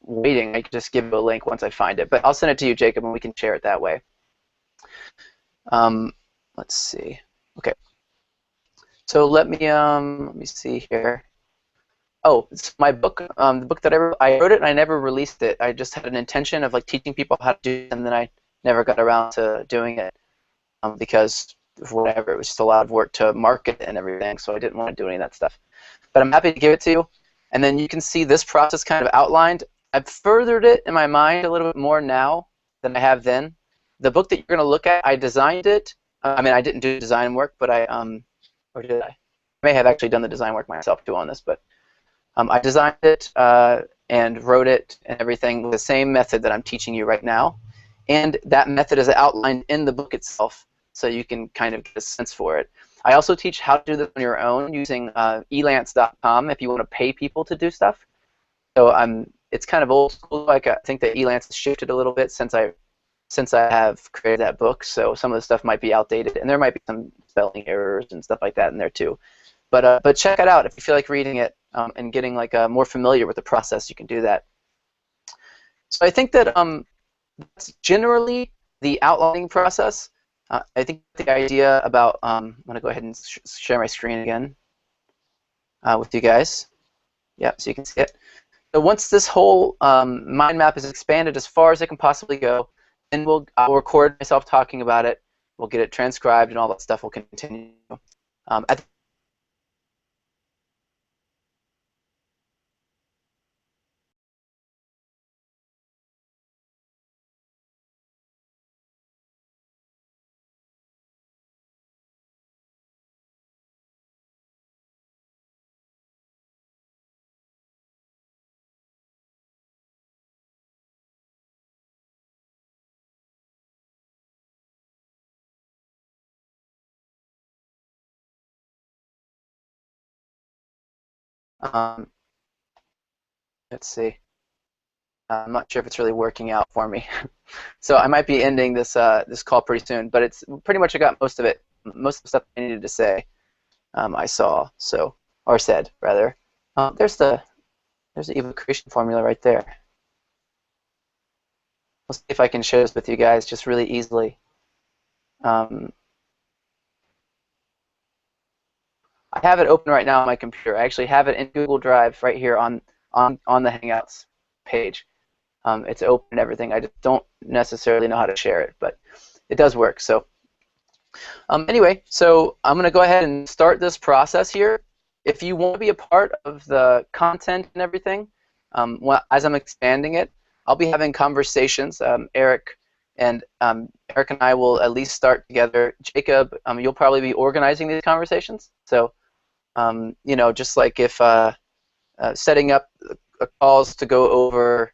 Waiting. I can just give you a link once I find it. But I'll send it to you, Jacob, and we can share it that way. Let's see. Okay. So let me see here. Oh, it's my book. The book that I wrote it and I never released it. I just had an intention of like teaching people how to do it, and then I never got around to doing it because of whatever. It was just a lot of work to market and everything, so I didn't want to do any of that stuff. But I'm happy to give it to you, and then you can see this process kind of outlined. I've furthered it in my mind a little bit more now than I have then. The book that you're going to look at, I designed it. I mean, I didn't do design work, but or did I? I may have actually done the design work myself too on this, but I designed it and wrote it and everything with the same method that I'm teaching you right now. And that method is outlined in the book itself, so you can kind of get a sense for it. I also teach how to do this on your own using elance.com if you want to pay people to do stuff. So it's kind of old school. Like I think that Elance has shifted a little bit since I have created that book. So some of the stuff might be outdated, and there might be some spelling errors and stuff like that in there too. But check it out if you feel like reading it and getting like more familiar with the process. You can do that. So I think that that's generally the outlining process. I think the idea about I'm going to go ahead and share my screen again with you guys. Yeah, so you can see it. So once this whole mind map is expanded as far as it can possibly go, then I'll record myself talking about it. We'll get it transcribed and all that stuff will continue. At let's see. I'm not sure if it's really working out for me. So I might be ending this this call pretty soon, but it's pretty much I got most of it, most of the stuff I needed to say. I saw or said rather. There's the evocation formula right there. Let's see if I can share this with you guys just really easily. I have it open right now on my computer. I actually have it in Google Drive right here on the Hangouts page. It's open and everything. I just don't necessarily know how to share it, but it does work. So anyway, so I'm going to go ahead and start this process here. If you want to be a part of the content and everything, as I'm expanding it, I'll be having conversations. Eric and I will at least start together. Jacob, you'll probably be organizing these conversations. So, you know, just like if setting up calls to go over,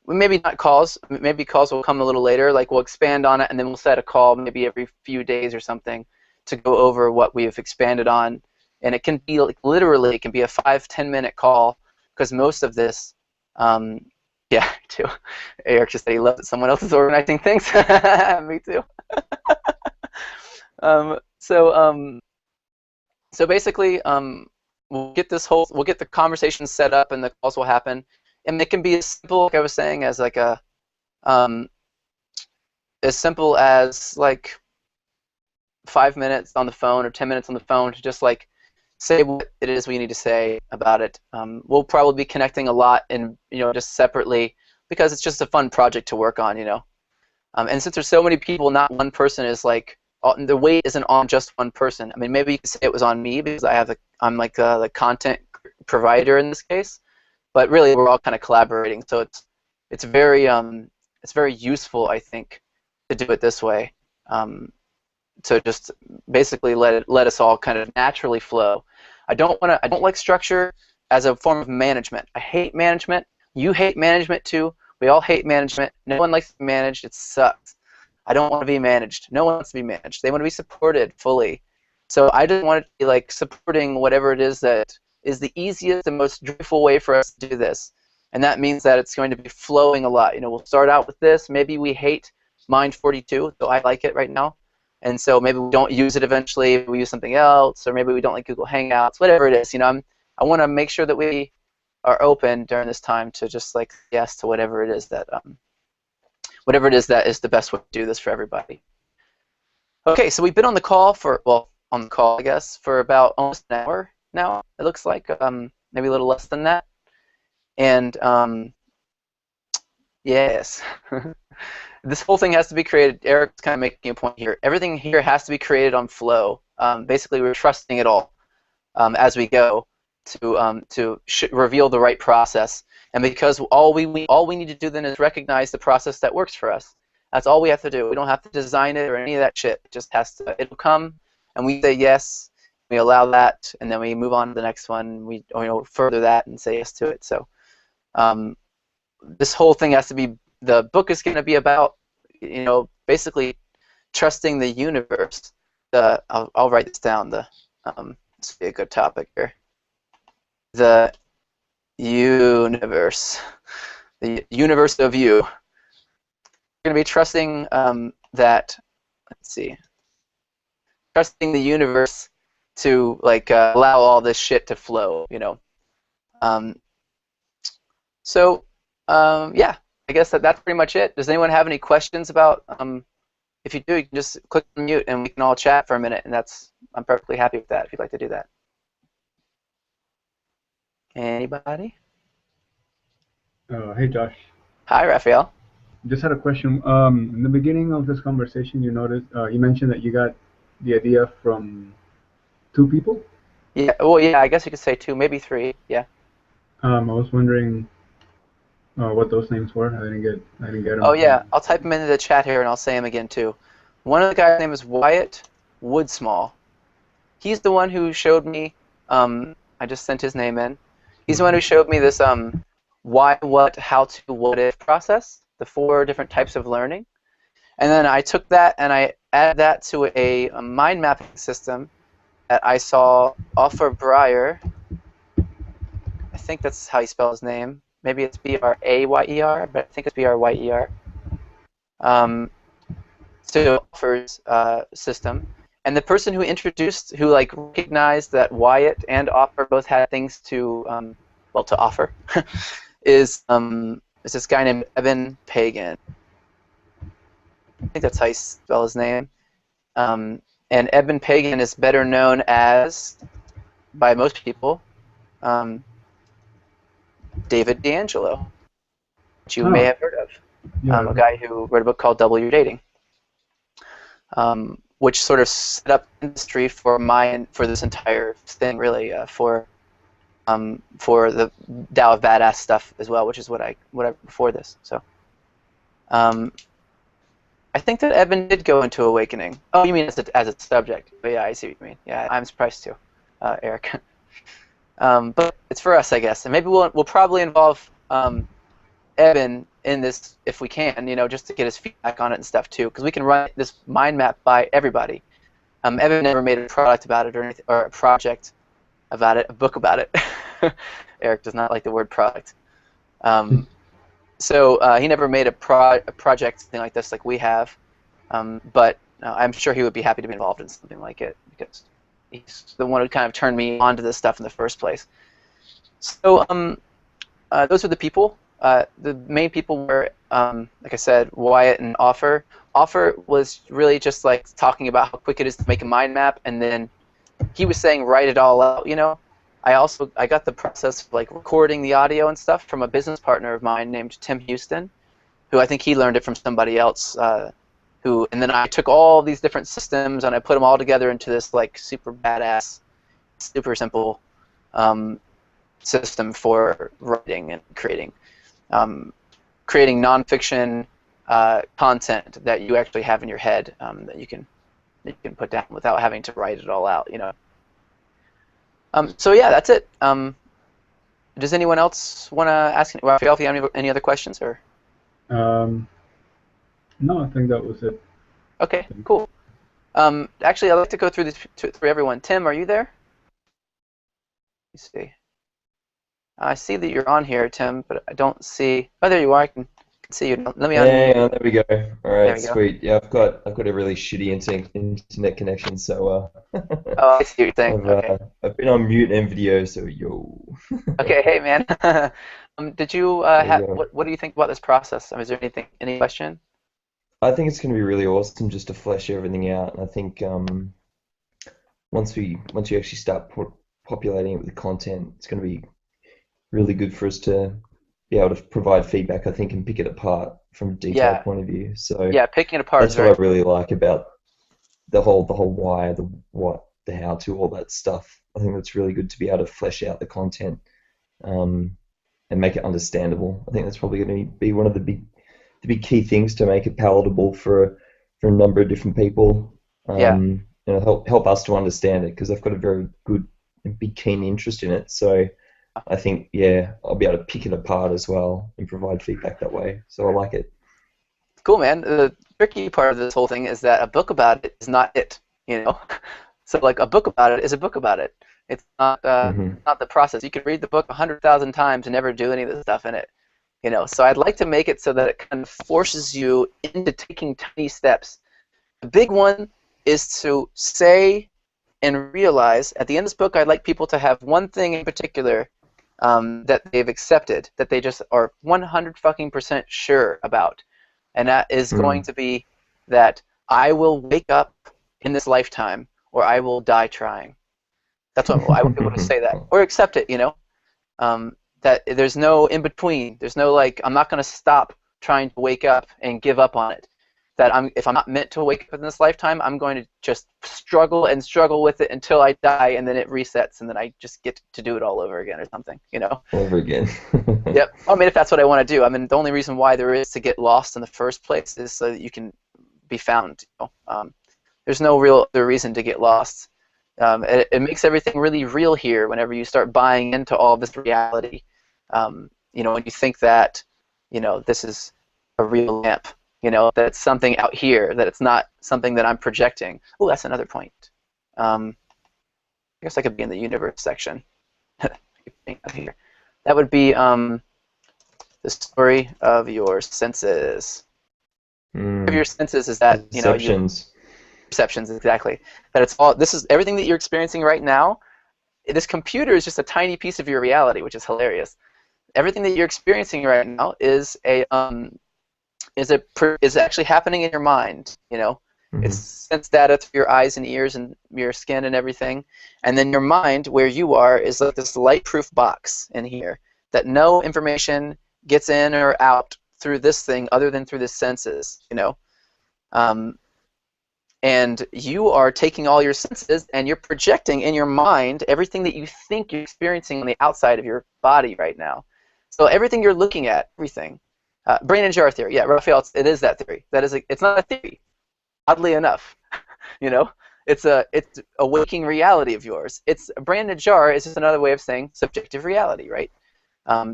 maybe not calls, maybe calls will come a little later, like we'll expand on it and then we'll set a call maybe every few days or something to go over what we've expanded on. And it can be like literally, it can be a 5-10 minute call because most of this, yeah, too. Eric just said he loves that someone else is organizing things. Me too. So basically, we'll get the conversation set up and the calls will happen, and it can be as simple, like I was saying, as like as simple as like 5 minutes on the phone or 10 minutes on the phone to just like say what it is we need to say about it. We'll probably be connecting a lot and just separately because it's just a fun project to work on, and since there's so many people, not one person is like the weight isn't on just one person. I mean, maybe you could say it was on me because I'm like the content provider in this case, but really we're all kind of collaborating. So it's very useful, I think, to do it this way. To just basically let us all kind of naturally flow. I don't like structure as a form of management. I hate management. You hate management too. We all hate management. No one likes to be managed. It sucks. I don't want to be managed. No one wants to be managed. They want to be supported fully. So I just want it to be like supporting whatever it is that is the easiest and most joyful way for us to do this. And that means that it's going to be flowing a lot. We'll start out with this. Maybe we hate Mind 42, though I like it right now. And so maybe we don't use it eventually. We use something else, or maybe we don't like Google Hangouts. Whatever it is, I want to make sure that we are open during this time to just like yes to whatever it is that is the best way to do this for everybody. Okay, so we've been on the call I guess, for about almost an hour now. It looks like maybe a little less than that. And yes. This whole thing has to be created. Eric's kind of making a point here. Everything here has to be created on flow. Basically, we're trusting it all as we go to reveal the right process. And because all we need to do then is recognize the process that works for us. That's all we have to do. We don't have to design it or any of that shit. It just has to. It'll come, and we say yes. We allow that, and then we move on to the next one. We further that and say yes to it. So this whole thing has to be. The book is going to be about, basically trusting the universe. I'll write this down. This would be a good topic here. The universe. The universe of you. We're going to be trusting that. Let's see. Trusting the universe to allow all this shit to flow. Yeah. I guess that's pretty much it. Does anyone have any questions about? If you do, you can just click mute and we can all chat for a minute, and I'm perfectly happy with that if you'd like to do that. Anybody? Hey, Josh. Hi, Raphael. Just had a question. In the beginning of this conversation, you mentioned that you got the idea from 2 people. Yeah. Well, yeah. I guess you could say 2, maybe 3. Yeah. I was wondering what those names were. I didn't get them. Oh yeah, I'll type them into the chat here and I'll say them again too. One of the guys' name is Wyatt Woodsmall. He's the one who showed me. I just sent his name in. He's the one who showed me this why, what, how to, what if process, the 4 different types of learning. And then I took that and I added that to a mind mapping system that I saw Offer Breyer. I think that's how you spell his name. Maybe it's B-R-A-Y-E-R, but I think it's B-R-Y-E-R. So offers system, and the person who like recognized that Wyatt and Offer both had things to to offer, is this guy named Evan Pagan. I think that's how you spell his name. And Evan Pagan is better known as, by most people, David D'Angelo, which you may have heard of. Yeah. A guy who wrote a book called Double Your Dating. Which sort of set up the industry for this entire thing, really, for the Tao of Badass stuff as well, which is what I before this. So, I think that Evan did go into awakening. Oh, you mean as a subject? But yeah, I see what you mean. Yeah, I'm surprised too, Eric. But it's for us, I guess, and maybe we'll probably involve Evan in this if we can, just to get his feedback on it and stuff too, because we can run this mind map by everybody. Evan never made a product about it or anything, or a project about it, a book about it. Eric does not like the word product. So he never made a project thing like this like we have, but I'm sure he would be happy to be involved in something like it because he's the one who kind of turned me onto this stuff in the first place. So those are the people. The main people were, like I said, Wyatt and Offer. Offer was really just like talking about how quick it is to make a mind map, and then he was saying write it all out. I got the process of like recording the audio and stuff from a business partner of mine named Tim Houston, who I think he learned it from somebody else. And then I took all these different systems and I put them all together into this like super badass, super simple system for writing and creating nonfiction content that you actually have in your head that you can put down without having to write it all out. So yeah, that's it. Does anyone else want to ask? Raphael, if you have any other questions, or? No, I think that was it. Okay, cool. Actually, I'd like to go through this through everyone. Tim, are you there? Let me see. I see that you're on here, Tim, but I don't see. Oh, there you are. I can see you. Let me. Hey, there we go. All There right, we go. sweet. Yeah, I've got a really shitty internet connection, so Oh, I see what you're saying. Okay. I've been on mute and video, so yo. Okay. Hey, man. Did you There you have go. what do you think about this process? Is there any question? I think it's going to be really awesome just to flesh everything out. And I think once you actually start populating it with the content, it's going to be really good for us to be able to provide feedback, I think, and pick it apart from a detailed point of view. So yeah, picking it apart is that's what I really like about the whole why, the what, the how to, all that stuff. I think that's really good to be able to flesh out the content and make it understandable. I think that's probably going to be one of the big key things to make it palatable for a number of different people. Help us to understand it, because I've got a very good and big keen interest in it. So I think, yeah, I'll be able to pick it apart as well and provide feedback that way. So I like it. Cool, man. The tricky part of this whole thing is that a book about it is not it, So like a book about it is a book about it. It's not not the process. You could read the book 100,000 times and never do any of the stuff in it, So I'd like to make it so that it kind of forces you into taking tiny steps. The big one is to say and realize at the end of this book, I'd like people to have one thing in particular that they've accepted, that they just are 100% sure about, and that is going to be that I will wake up in this lifetime, or I will die trying. That's what I want people to say, that or accept it. That there's no in between. There's no like, I'm not going to stop trying to wake up and give up on it. That if I'm not meant to wake up in this lifetime, I'm going to just struggle and struggle with it until I die, and then it resets, and then I just get to do it all over again or something, All over again. Yep. I mean, if that's what I want to do. I mean, the only reason why there is to get lost in the first place is so that you can be found. There's no real other reason to get lost. It makes everything really real here whenever you start buying into all this reality. When you think that, this is a real lamp. That's something out here, that it's not something that I'm projecting. Oh, that's another point. I guess I could be in the universe section. Up here. That would be, the story of your senses. Of your Mm. senses is that your Perceptions. perceptions, exactly. That it's all, this is everything that you're experiencing right now. This computer is just a tiny piece of your reality, which is hilarious. Everything that you're experiencing right now is is actually happening in your mind. It's Hmm. sense data through your eyes and ears and your skin and everything, and then your mind, where you are, is like this light-proof box in here that no information gets in or out through this thing other than through the senses. Um, and you are taking all your senses and you're projecting in your mind everything that you think you're experiencing on the outside of your body right now. So everything you're looking at, everything. Brain and jar theory. Yeah, Raphael, it is that theory. It's not a theory, oddly enough. you know, it's a waking reality of yours. It's brain in a jar is just another way of saying subjective reality, right?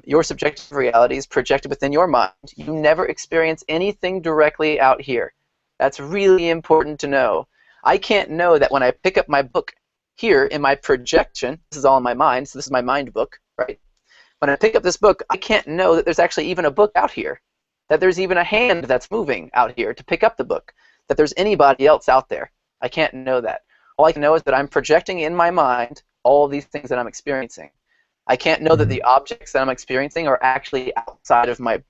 Your subjective reality is projected within your mind. You never experience anything directly out here. That's really important to know. I can't know that when I pick up my book here in my projection, this is all in my mind, so this is my mind book, right? When I pick up this book, I can't know that there's actually even a book out here, that there's even a hand that's moving out here to pick up the book, that there's anybody else out there. I can't know that. All I can know is that I'm projecting in my mind all of these things that I'm experiencing. I can't know that Hmm. the objects that I'm experiencing are actually outside of my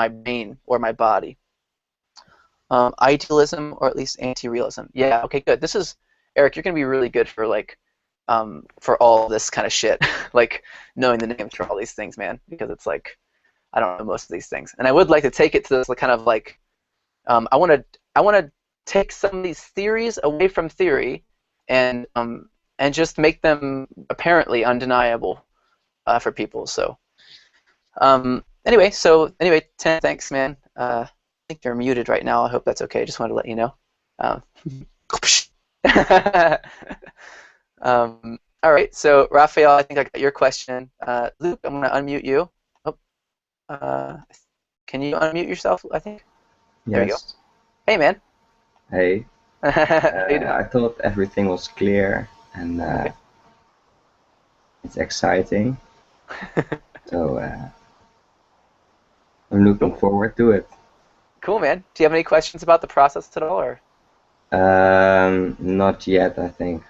brain or my body. Idealism, or at least anti-realism. Yeah, okay, good. This is, Eric, you're going to be really good for all this kind of shit, like knowing the names for all these things, man, because it's like, I don't know most of these things. And I would like to take it to this kind of like, I want to take some of these theories away from theory and just make them apparently undeniable for people. So anyway, Tim, thanks, man. I think you're muted right now. I hope that's okay. Just wanted to let you know. Um, all right, so Raphael, I think I got your question. Luke, I'm going to unmute you. Oh, uh, can you unmute yourself? I think. There you go. Yes. Hey, man. Hey. How you doing? I thought everything was clear and Okay. it's exciting. So I'm looking Cool. forward to it. Cool, man. Do you have any questions about the process at all, or? Not yet, I think.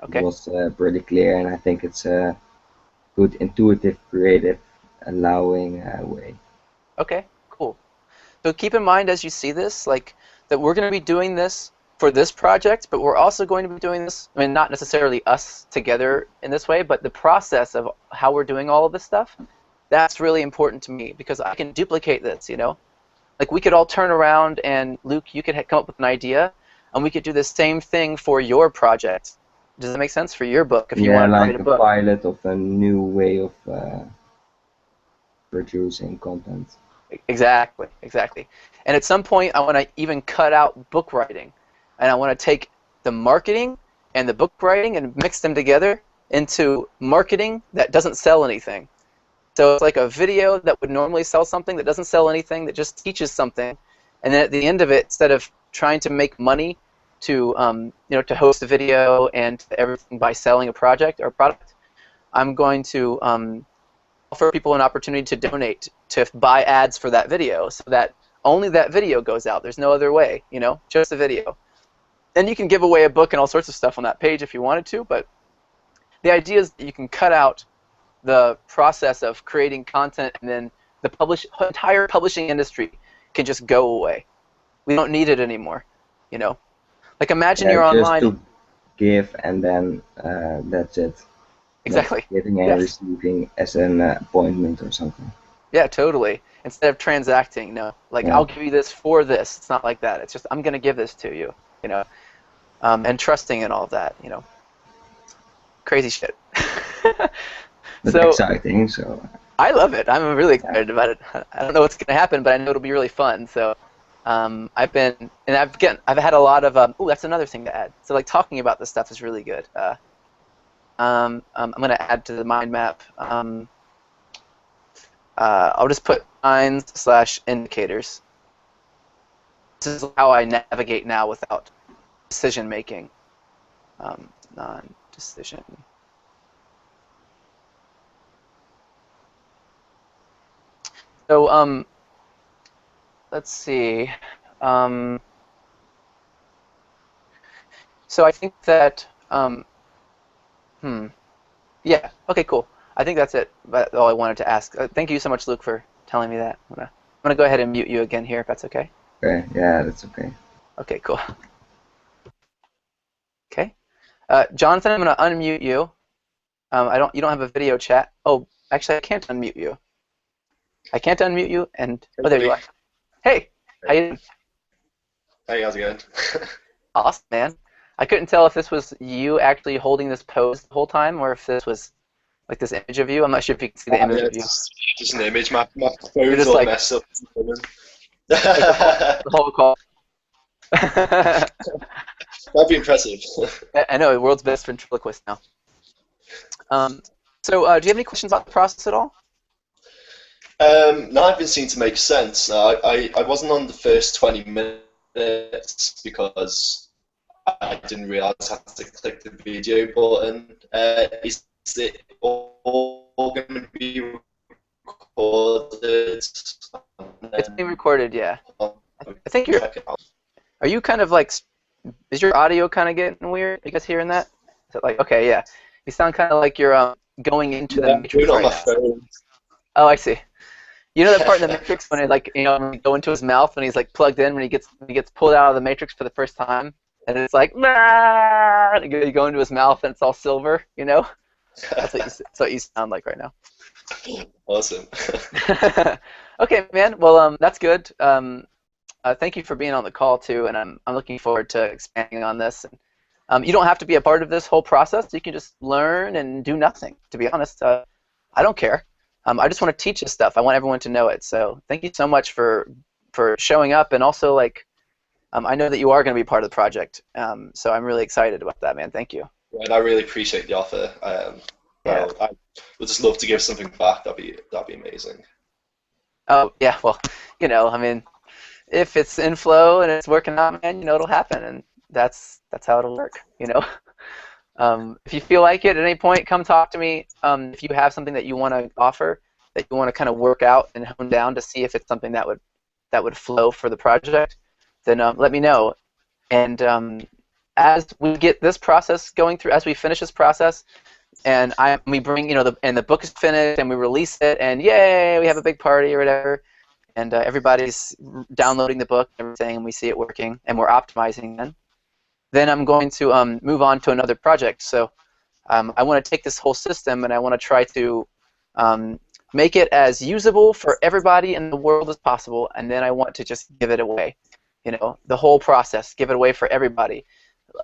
It Okay. was pretty clear, and I think it's a good, intuitive, creative, allowing way. Okay. Cool. So keep in mind as you see this, like that we're going to be doing this for this project, but we're also going to be doing this. I mean, not necessarily us together in this way, but the process of how we're doing all of this stuff. That's really important to me because I can duplicate this. Like we could all turn around and Luke, you could come up with an idea, and we could do the same thing for your project. Does that make sense? For your book, if you Yeah, wanted to write like a a book. pilot of a new way of producing content. Exactly, exactly. And at some point, I want to even cut out book writing, and I want to take the marketing and the book writing and mix them together into marketing that doesn't sell anything. So it's like a video that would normally sell something that doesn't sell anything, that just teaches something, and then at the end of it, instead of trying to make money to host a video and everything by selling a project or product, I'm going to offer people an opportunity to donate, to buy ads for that video, so that only that video goes out. There's no other way, just the video. Then you can give away a book and all sorts of stuff on that page if you wanted to, but the idea is that you can cut out the process of creating content, and then the entire publishing industry can just go away. We don't need it anymore. Like imagine Yeah, you're just online. to give and then that's it. Not Exactly. giving and Yes. receiving as an appointment or something. Yeah, totally. Instead of transacting, no. Like Yeah. I'll give you this for this. It's not like that. It's just I'm gonna give this to you. And trusting and all of that. Crazy shit. But So exciting, so I love it. I'm really yeah. excited about it. I don't know what's gonna happen, but I know it'll be really fun. So I've had a lot of that's another thing to add. So like talking about this stuff is really good. I'm gonna add to the mind map. I'll just put signs/indicators. This is how I navigate now without decision making. Non-decision. So let's see. Um, so I think that yeah. Okay. Cool. I think that's it. That's all I wanted to ask. Thank you so much, Luke, for telling me that. I'm gonna go ahead and mute you again here, if that's okay. Okay, yeah, that's okay. Okay. Cool. Okay. Jonathan, I'm gonna unmute you. You don't have a video chat. Oh, actually, I can't unmute you. I can't unmute you, and oh, there you are. Hey, how you doing? Hey, how's it going? Awesome, man. I couldn't tell if this was you actually holding this pose the whole time, or if this was like this image of you. I'm not sure if you can see the image Yeah, of you. just an image. My You're phone's just all like messed up. the whole call. That'd be impressive. I know, world's best ventriloquist now. So, do you have any questions about the process at all? Now everything seemed to make sense. I wasn't on the first 20 minutes because I didn't realize I had to click the video button. Is it all going to be recorded? It's being recorded, yeah. I think Check it out. Are you kind of like, is your audio kind of getting weird? Are you guys hearing that? Is it like, okay, yeah. You sound kind of like you're going into the Yeah, I'm Matrix doing it on right my now. phone. Oh, I see. You know that part in the Matrix when it like when you go into his mouth when he's like plugged in when he gets pulled out of the Matrix for the first time and it's like and you go into his mouth and it's all silver, you know? That's what you sound like right now. Awesome. Okay, man. Well, that's good. Thank you for being on the call too, and I'm looking forward to expanding on this. You don't have to be a part of this whole process. You can just learn and do nothing. To be honest, I don't care. I just want to teach this stuff. I want everyone to know it. So thank you so much for showing up, and also like I know that you are going to be part of the project. So I'm really excited about that, man. Thank you. And I really appreciate the offer. Yeah. I would just love to give something back. That'd be amazing. Oh yeah. Well, I mean, if it's in flow and it's working out, man, it'll happen, and that's how it'll work. If you feel like it at any point, come talk to me. If you have something that you want to offer, that you want to kind of work out and hone down to see if it's something that would flow for the project, then let me know. And as we get this process going through, as we finish this process, and we bring, and the book is finished, and we release it, and yay, we have a big party or whatever, and everybody's downloading the book and everything, and we see it working, and we're optimizing then I'm going to move on to another project. So I want to take this whole system and I want to try to make it as usable for everybody in the world as possible, and then I want to just give it away. The whole process, give it away for everybody.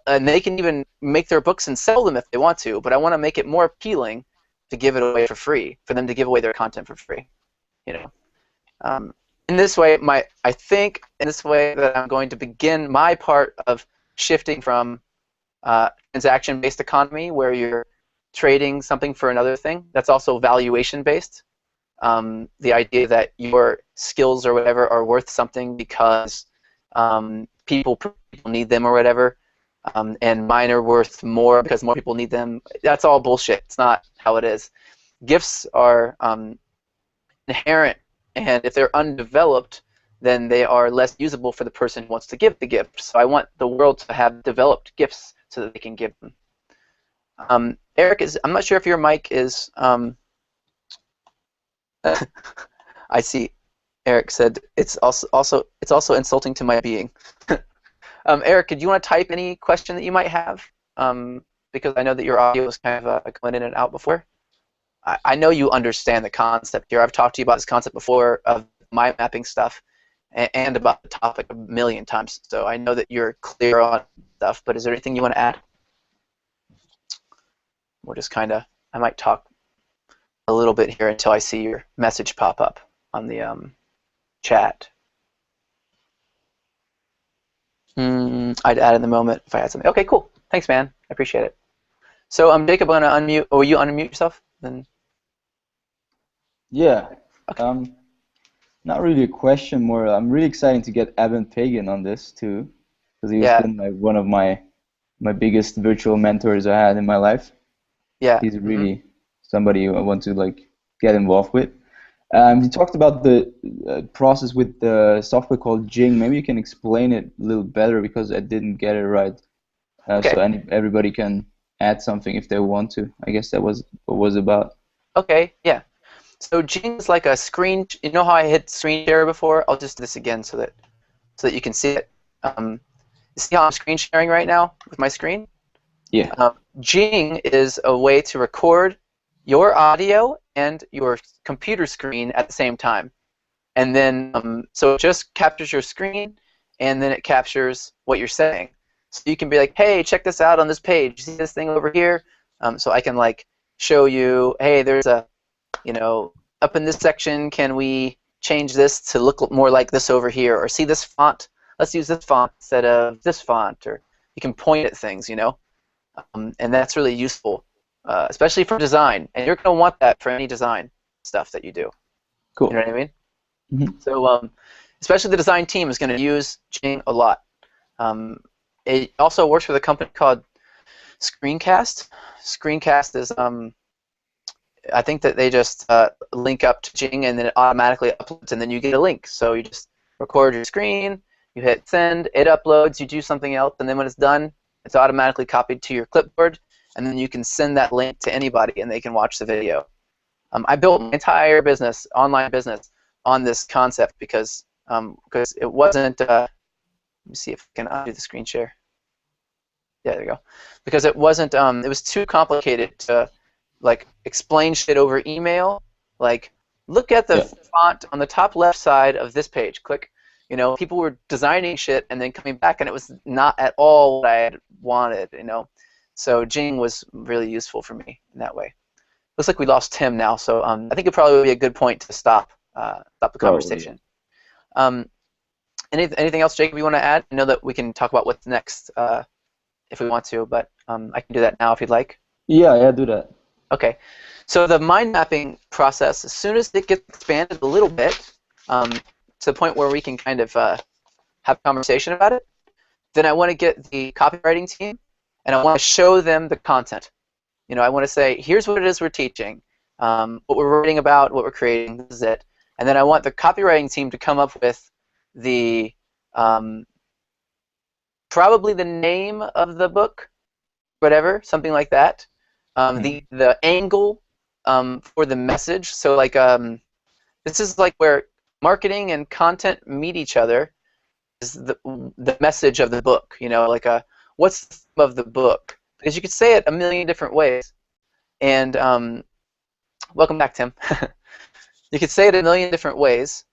And they can even make their books and sell them if they want to, but I want to make it more appealing to give it away for free, for them to give away their content for free. In this way, I think in this way that I'm going to begin my part of shifting from transaction-based economy, where you're trading something for another thing. That's also valuation-based. The idea that your skills or whatever are worth something because people need them or whatever, and mine are worth more because more people need them. That's all bullshit. It's not how it is. Gifts are inherent, and if they're undeveloped, then they are less usable for the person who wants to give the gift. So I want the world to have developed gifts so that they can give them. Eric, I'm not sure if your mic is. I see. Eric said it's also insulting to my being. Eric, do you want to type any question that you might have? Because I know that your audio was kind of going in and out before. I know you understand the concept here. I've talked to you about this concept before of mind mapping stuff and about the topic a million times. So I know that you're clear on stuff, but is there anything you want to add? We'll just kind of, I might talk a little bit here until I see your message pop up on the chat. I'd add in the moment if I had something. Okay, cool. Thanks, man. I appreciate it. So, Jacob, I'm going to unmute. Will you unmute yourself? Then. Yeah. Okay. Not really a question, more. I'm really excited to get Evan Pagan on this too, because he's been like one of my biggest virtual mentors I had in my life. Yeah. He's really somebody I want to like get involved with. You talked about the process with the software called Jing. Maybe you can explain it a little better because I didn't get it right. Okay. So everybody can add something if they want to. I guess that was what it was about. Okay, yeah. So Jing is like a screen. You know how I hit screen share before? I'll just do this again so that you can see it. You see how I'm screen sharing right now with my screen? Yeah. Jing is a way to record your audio and your computer screen at the same time. And then, so it just captures your screen, and then it captures what you're saying. So you can be like, hey, check this out on this page. See this thing over here? So I can like show you, hey, there's a, up in this section, can we change this to look more like this over here? Or see this font? Let's use this font instead of this font. Or you can point at things, and that's really useful, especially for design. And you're going to want that for any design stuff that you do. Cool. You know what I mean? Mm-hmm. So especially the design team is going to use Jing a lot. It also works with a company called Screencast. Screencast is, I think that they just link up to Jing and then it automatically uploads and then you get a link. So you just record your screen, you hit send, it uploads, you do something else, and then when it's done, it's automatically copied to your clipboard, and then you can send that link to anybody and they can watch the video. I built my entire business, online business, on this concept because it wasn't. Let me see if I can undo the screen share. Yeah, there you go. Because it wasn't. It was too complicated to like explain shit over email. Like, look at the font on the top left side of this page. Click. People were designing shit and then coming back, and it was not at all what I had wanted. So Jing was really useful for me in that way. Looks like we lost Tim now, so I think it probably would be a good point to stop the conversation. Anything else, Jacob, you want to add? I know that we can talk about what's next if we want to, but I can do that now if you'd like. Yeah, do that. Okay. So the mind mapping process, as soon as it gets expanded a little bit to the point where we can kind of have a conversation about it, then I want to get the copywriting team and I want to show them the content. I want to say, here's what it is we're teaching, what we're writing about, what we're creating, this is it. And then I want the copywriting team to come up with the probably the name of the book, whatever, something like that. The angle for the message. So like this is like where marketing and content meet each other. Is the message of the book? Like what's the theme of the book? Because you could say it a million different ways. And welcome back, Tim. You could say it a million different ways.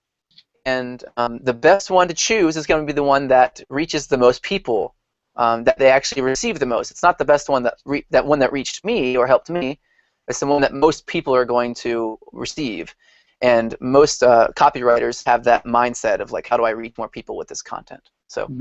And the best one to choose is going to be the one that reaches the most people, that they actually receive the most. It's not the best one that reached me or helped me. It's the one that most people are going to receive. And most copywriters have that mindset of like, how do I reach more people with this content? So.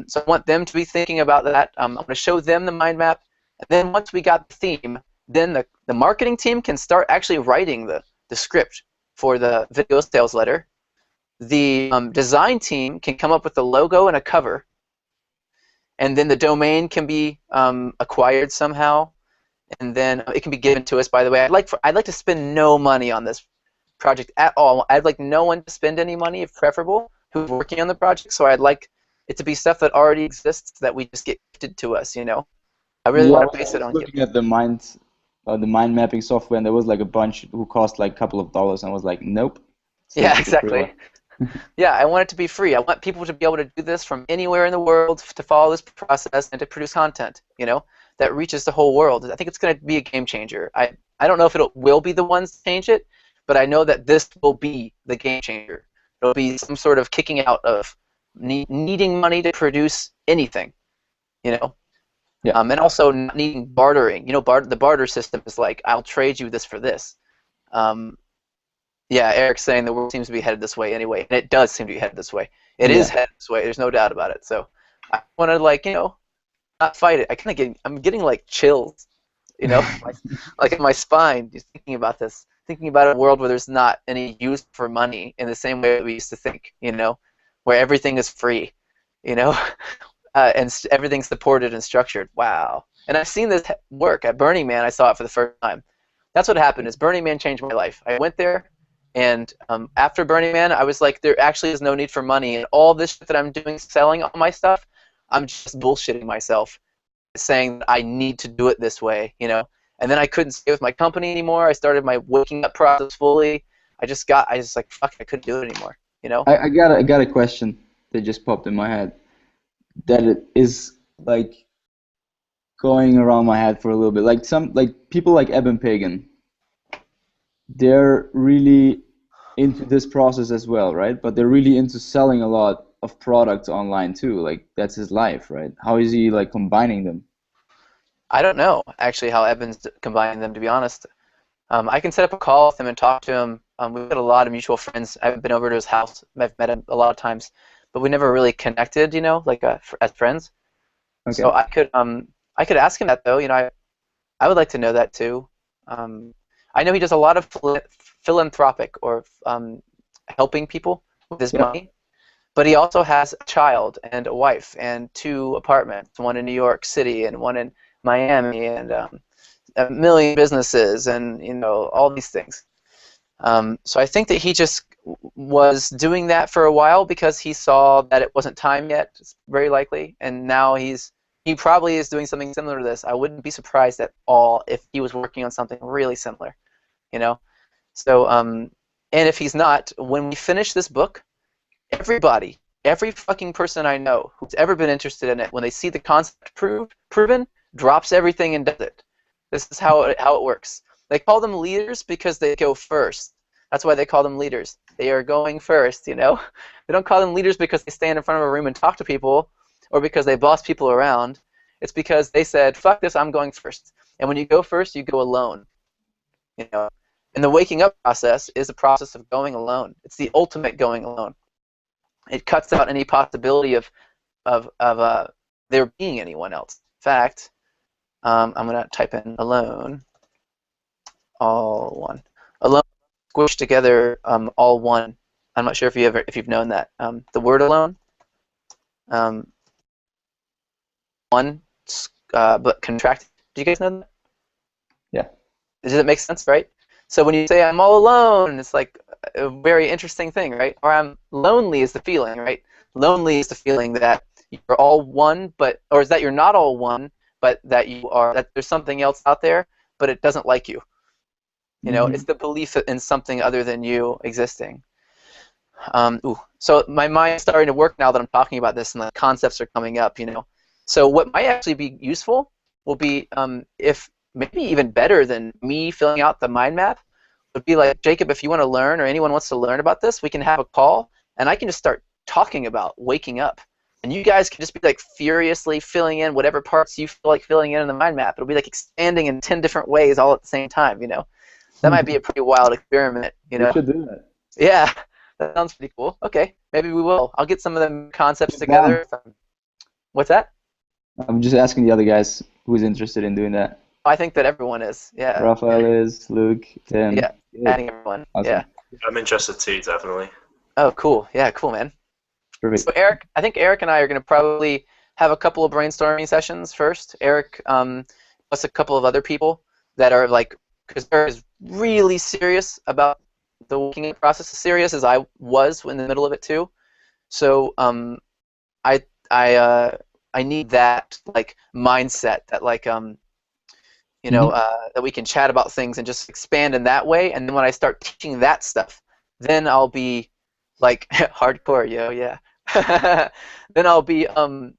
So I want them to be thinking about that. I'm going to show them the mind map. And then once we got the theme, then the marketing team can start actually writing the script for the video sales letter. The design team can come up with a logo and a cover. And then the domain can be acquired somehow. And then it can be given to us, by the way. I'd like to spend no money on this project at all. I'd like no one to spend any money, if preferable, who's working on the project. So I'd like it to be stuff that already exists that we just get gifted to us, I really want to base it on looking at the mind mapping software, and there was like a bunch who cost like a couple of dollars, and I was like, nope. Yeah, exactly. Yeah, I want it to be free. I want people to be able to do this from anywhere in the world, to follow this process and to produce content, that reaches the whole world. I think it's going to be a game changer. I don't know if it will be the ones to change it, but I know that this will be the game changer. It'll be some sort of kicking out of needing money to produce anything, Yeah. And also not needing bartering. The barter system is like, I'll trade you this for this. Yeah, Eric's saying the world seems to be headed this way anyway, and it does seem to be headed this way. It is headed this way. There's no doubt about it. So I want to not fight it. I'm getting like chills, like in my spine, just thinking about this, thinking about a world where there's not any use for money in the same way that we used to think, where everything is free, and everything's supported and structured. Wow. And I've seen this work at Burning Man. I saw it for the first time. That's what happened. Is Burning Man changed my life. I went there, And after Burning Man, I was like, there actually is no need for money, and all this shit that I'm doing, selling all my stuff, I'm just bullshitting myself, saying that I need to do it this way, you know. And then I couldn't stay with my company anymore. I started my waking up process fully. I just like, fuck, I couldn't do it anymore, you know. I got a question that just popped in my head that it is like going around my head for a little bit. Like people like Eben Pagan, they're really into this process as well, right? But they're really into selling a lot of products online too. Like that's his life, right? How is he like combining them? I don't know actually how Evan's combining them, to be honest. I can set up a call with him and talk to him. We've got a lot of mutual friends. I've been over to his house. I've met him a lot of times, but we never really connected, you know, like as friends. Okay. So I could ask him that though. You know, I would like to know that too. I know he does a lot of philanthropic or helping people with his money, but he also has a child and a wife and 2 apartments, one in New York City and one in Miami, and a million businesses, and you know, all these things. So I think that he just was doing that for a while because he saw that it wasn't time yet, very likely, and now he probably is doing something similar to this. I wouldn't be surprised at all if he was working on something really similar, you know. So and if he's not, when we finish this book, every fucking person I know who's ever been interested in it, when they see the concept proven, drops everything and does it. This is how it works. They call them leaders because they go first. That's why they call them leaders. They are going first, you know? They don't call them leaders because they stand in front of a room and talk to people or because they boss people around. It's because they said, fuck this, I'm going first. And when you go first, you go alone, you know? And the waking up process is a process of going alone. It's the ultimate going alone. It cuts out any possibility of there being anyone else. In fact, I'm going to type in alone, all one. Alone, squished together, all one. I'm not sure if you've known that. The word alone, one, but contracted. Do you guys know that? Yeah. Does it make sense, right? So when you say I'm all alone, it's like a very interesting thing, right? Or I'm lonely is the feeling, right? Lonely is the feeling that you're all one, or is that you're not all one, but that there's something else out there, but it doesn't like you. You know, it's the belief in something other than you existing. So my mind's starting to work now that I'm talking about this, and the concepts are coming up. You know, so what might actually be useful will be if maybe even better than me filling out the mind map would be like, Jacob, if you want to learn or anyone wants to learn about this, we can have a call, and I can just start talking about waking up. And you guys can just be like furiously filling in whatever parts you feel like filling in the mind map. It'll be like expanding in 10 different ways all at the same time, you know. That might be a pretty wild experiment, you know. We should do that. Yeah, that sounds pretty cool. Okay, maybe we will. I'll get some of the concepts together. What's that? I'm just asking the other guys who's interested in doing that. I think that everyone is, yeah. Raphael is, Luke, Tim. Yeah, adding everyone, awesome. Yeah. I'm interested too, definitely. Oh, cool. Yeah, cool, man. Perfect. So I think Eric and I are going to probably have a couple of brainstorming sessions first. Eric, plus a couple of other people that are like, because Eric is really serious about the waking up process, as serious as I was in the middle of it too. So I need that like mindset, that like you know, that we can chat about things and just expand in that way. And then when I start teaching that stuff, then I'll be like hardcore, yo, yeah. Then I'll be able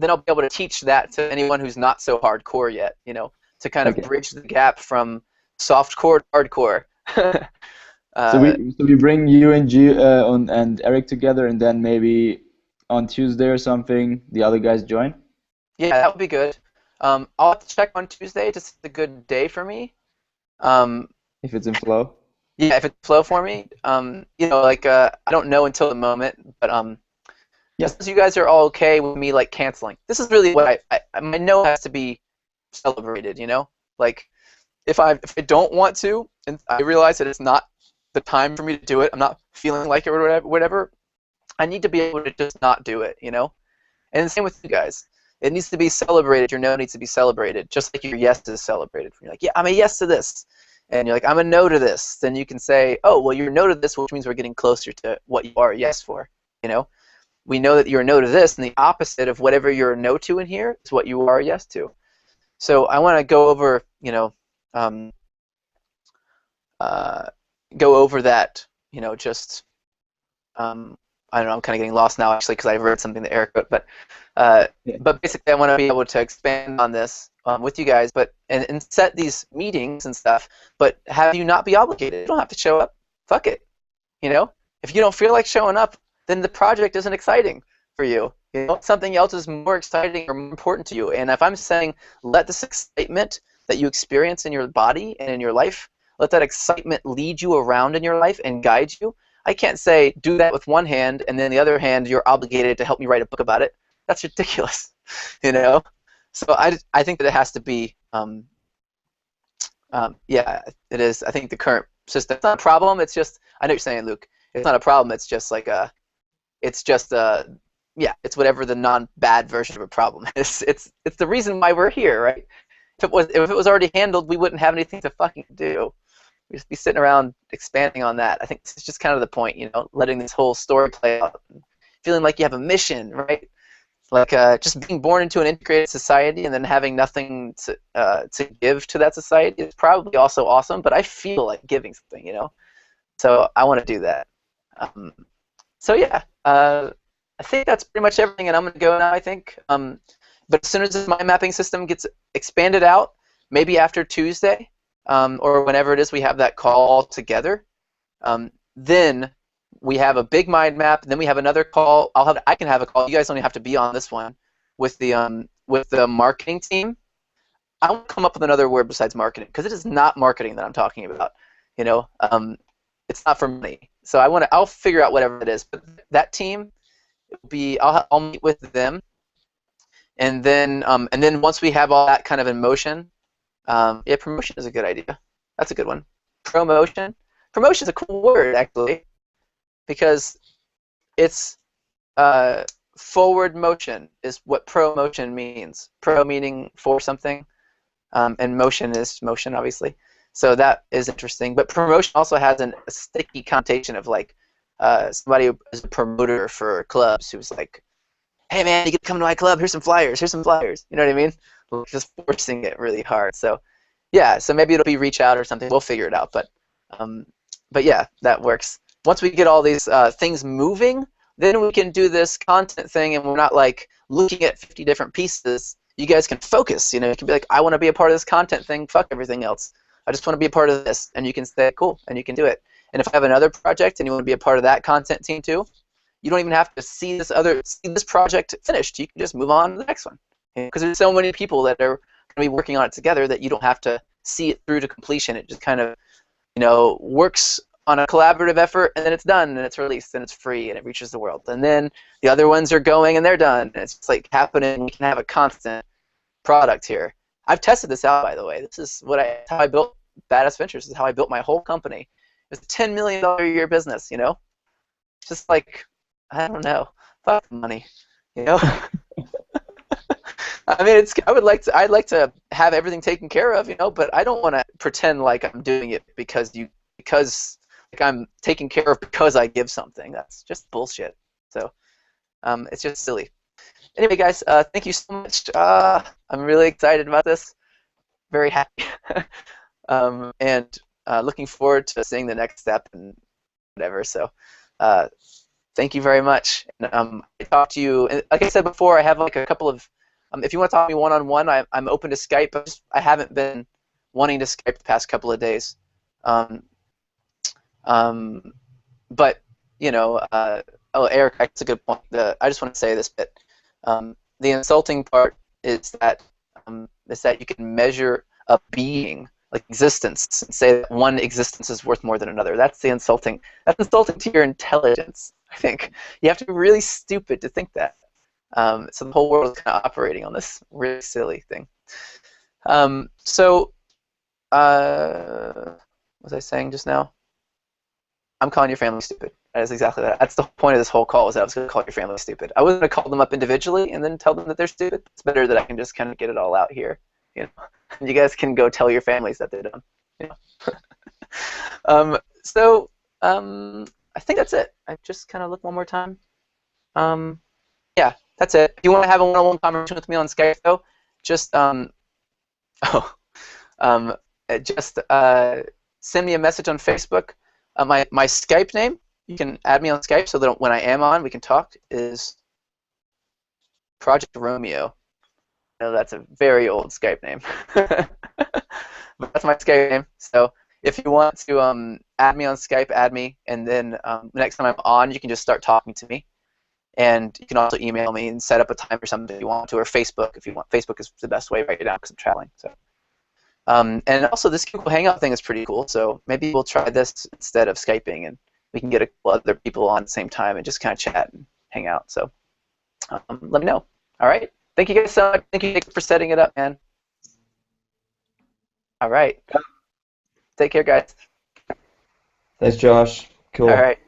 to teach that to anyone who's not so hardcore yet, you know, to kind of bridge the gap from softcore to hardcore. So we bring you and and Eric together, and then maybe on Tuesday or something, the other guys join? Yeah, that would be good. I'll have to check on Tuesday to see a good day for me. If it's in flow? Yeah, if it's flow for me. You know, like I don't know until the moment, but since you guys are all okay with me like canceling, this is really what my no has to be celebrated. You know, like if I don't want to, and I realize that it's not the time for me to do it, I'm not feeling like it or whatever, I need to be able to just not do it. You know, and the same with you guys. It needs to be celebrated. Your no needs to be celebrated, just like your yes is celebrated. You're like, yeah, I'm a yes to this. and you're like, I'm a no to this, then you can say, oh, well, you're no to this, which means we're getting closer to what you are a yes for. You know, we know that you're a no to this, and the opposite of whatever you're a no to in here is what you are a yes to. So I want to go over, go over that, just I don't know, I'm kind of getting lost now actually because I read something that Eric wrote, but basically I want to be able to expand on this with you guys, and set these meetings and stuff, but have you not be obligated. You don't have to show up. Fuck it. If you don't feel like showing up, then the project isn't exciting for you. Something else is more exciting or more important to you. And if I'm saying let this excitement that you experience in your body and in your life, let that excitement lead you around in your life and guide you. I can't say do that with one hand and then the other hand you're obligated to help me write a book about it. That's ridiculous, So I think that it has to be, yeah, it is. I think the current system, it's not a problem. It's just, I know what you're saying, Luke. It's not a problem. It's just like yeah, it's whatever the non-bad version of a problem is. It's the reason why we're here, right? If it was already handled, we wouldn't have anything to fucking do. We'd just be sitting around expanding on that. I think this is just kind of the point, letting this whole story play out, feeling like you have a mission, right? Like just being born into an integrated society and then having nothing to give to that society is probably also awesome. But I feel like giving something, So I want to do that. So yeah, I think that's pretty much everything, and I'm gonna go now. I think. But as soon as this mind mapping system gets expanded out, maybe after Tuesday, or whenever it is we have that call all together, then we have a big mind map. And then we have another call. I can have a call. You guys don't even have to be on this one with the marketing team. I want to come up with another word besides marketing because it is not marketing that I'm talking about. It's not for money. So I'll figure out whatever it is. But that team will be. I'll meet with them. And then once we have all that kind of in motion, yeah, promotion is a good idea. That's a good one. Promotion. Promotion is a cool word, actually, because it's forward motion is what promotion means. Pro meaning for something, and motion is motion, obviously. So that is interesting. But promotion also has a sticky connotation of like somebody who is a promoter for clubs who's like, hey man, you can come to my club. Here's some flyers. Here's some flyers. You know what I mean? Just forcing it really hard. So yeah. So maybe it'll be reach out or something. We'll figure it out. But yeah, that works. Once we get all these things moving, then we can do this content thing, and we're not like looking at 50 different pieces. You guys can focus. You can be like, I want to be a part of this content thing. Fuck everything else. I just want to be a part of this, and you can say cool, and you can do it. And if I have another project and you want to be a part of that content team too, you don't even have to see this project finished. You can just move on to the next one. Because there's so many people that are going to be working on it together that you don't have to see it through to completion. It just kind of, works on a collaborative effort, and then it's done, and it's released, and it's free, and it reaches the world. And then the other ones are going, and they're done. And it's just like happening. We can have a constant product here. I've tested this out, by the way. This is how I built Badass Ventures. This is how I built my whole company. It's a $10 million a year business, Just like, I don't know. Fuck money, I mean, I'd like to have everything taken care of, but I don't want to pretend like I'm doing it because like I'm taken care of because I give something. That's just bullshit. So, it's just silly. Anyway, guys, thank you so much. I'm really excited about this. Very happy, and looking forward to seeing the next step and whatever. So. Thank you very much. And, I talk to you, and like I said before, I have like a couple of, if you want to talk to me one-on-one, I'm open to Skype, but I haven't been wanting to Skype the past couple of days. But, oh, Eric, that's a good point. I just want to say this bit. The insulting part is that you can measure a being, like existence, and say that one existence is worth more than another. That's insulting to your intelligence, I think. You have to be really stupid to think that. So the whole world is kind of operating on this really silly thing. What was I saying just now? I'm calling your family stupid. That is exactly that. That's the point of this whole call, is that I was going to call your family stupid. I wasn't going to call them up individually and then tell them that they're stupid. It's better that I can just kind of get it all out here. You guys can go tell your families that they're dumb. You know? I think that's it. I just kind of look one more time. Yeah, that's it. If you want to have a one-on-one conversation with me on Skype, though, just just send me a message on Facebook. My Skype name, you can add me on Skype so that when I am on, we can talk, is Project Romeo. I know that's a very old Skype name. But that's my Skype name. So if you want to add me on Skype, add me, and then the next time I'm on, you can just start talking to me. And you can also email me and set up a time or something if you want to, or Facebook if you want. Facebook is the best way right now because I'm traveling. So, and also this Google Hangout thing is pretty cool. So maybe we'll try this instead of Skyping, and we can get a couple other people on at the same time and just kind of chat and hang out. So let me know. All right. Thank you guys so much. Thank you Nick, for setting it up, man. All right. Take care, guys. Thanks, Josh. Cool. All right.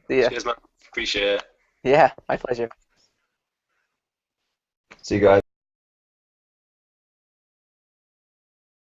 See ya. Cheers, man. Appreciate it. Yeah, my pleasure. See you guys.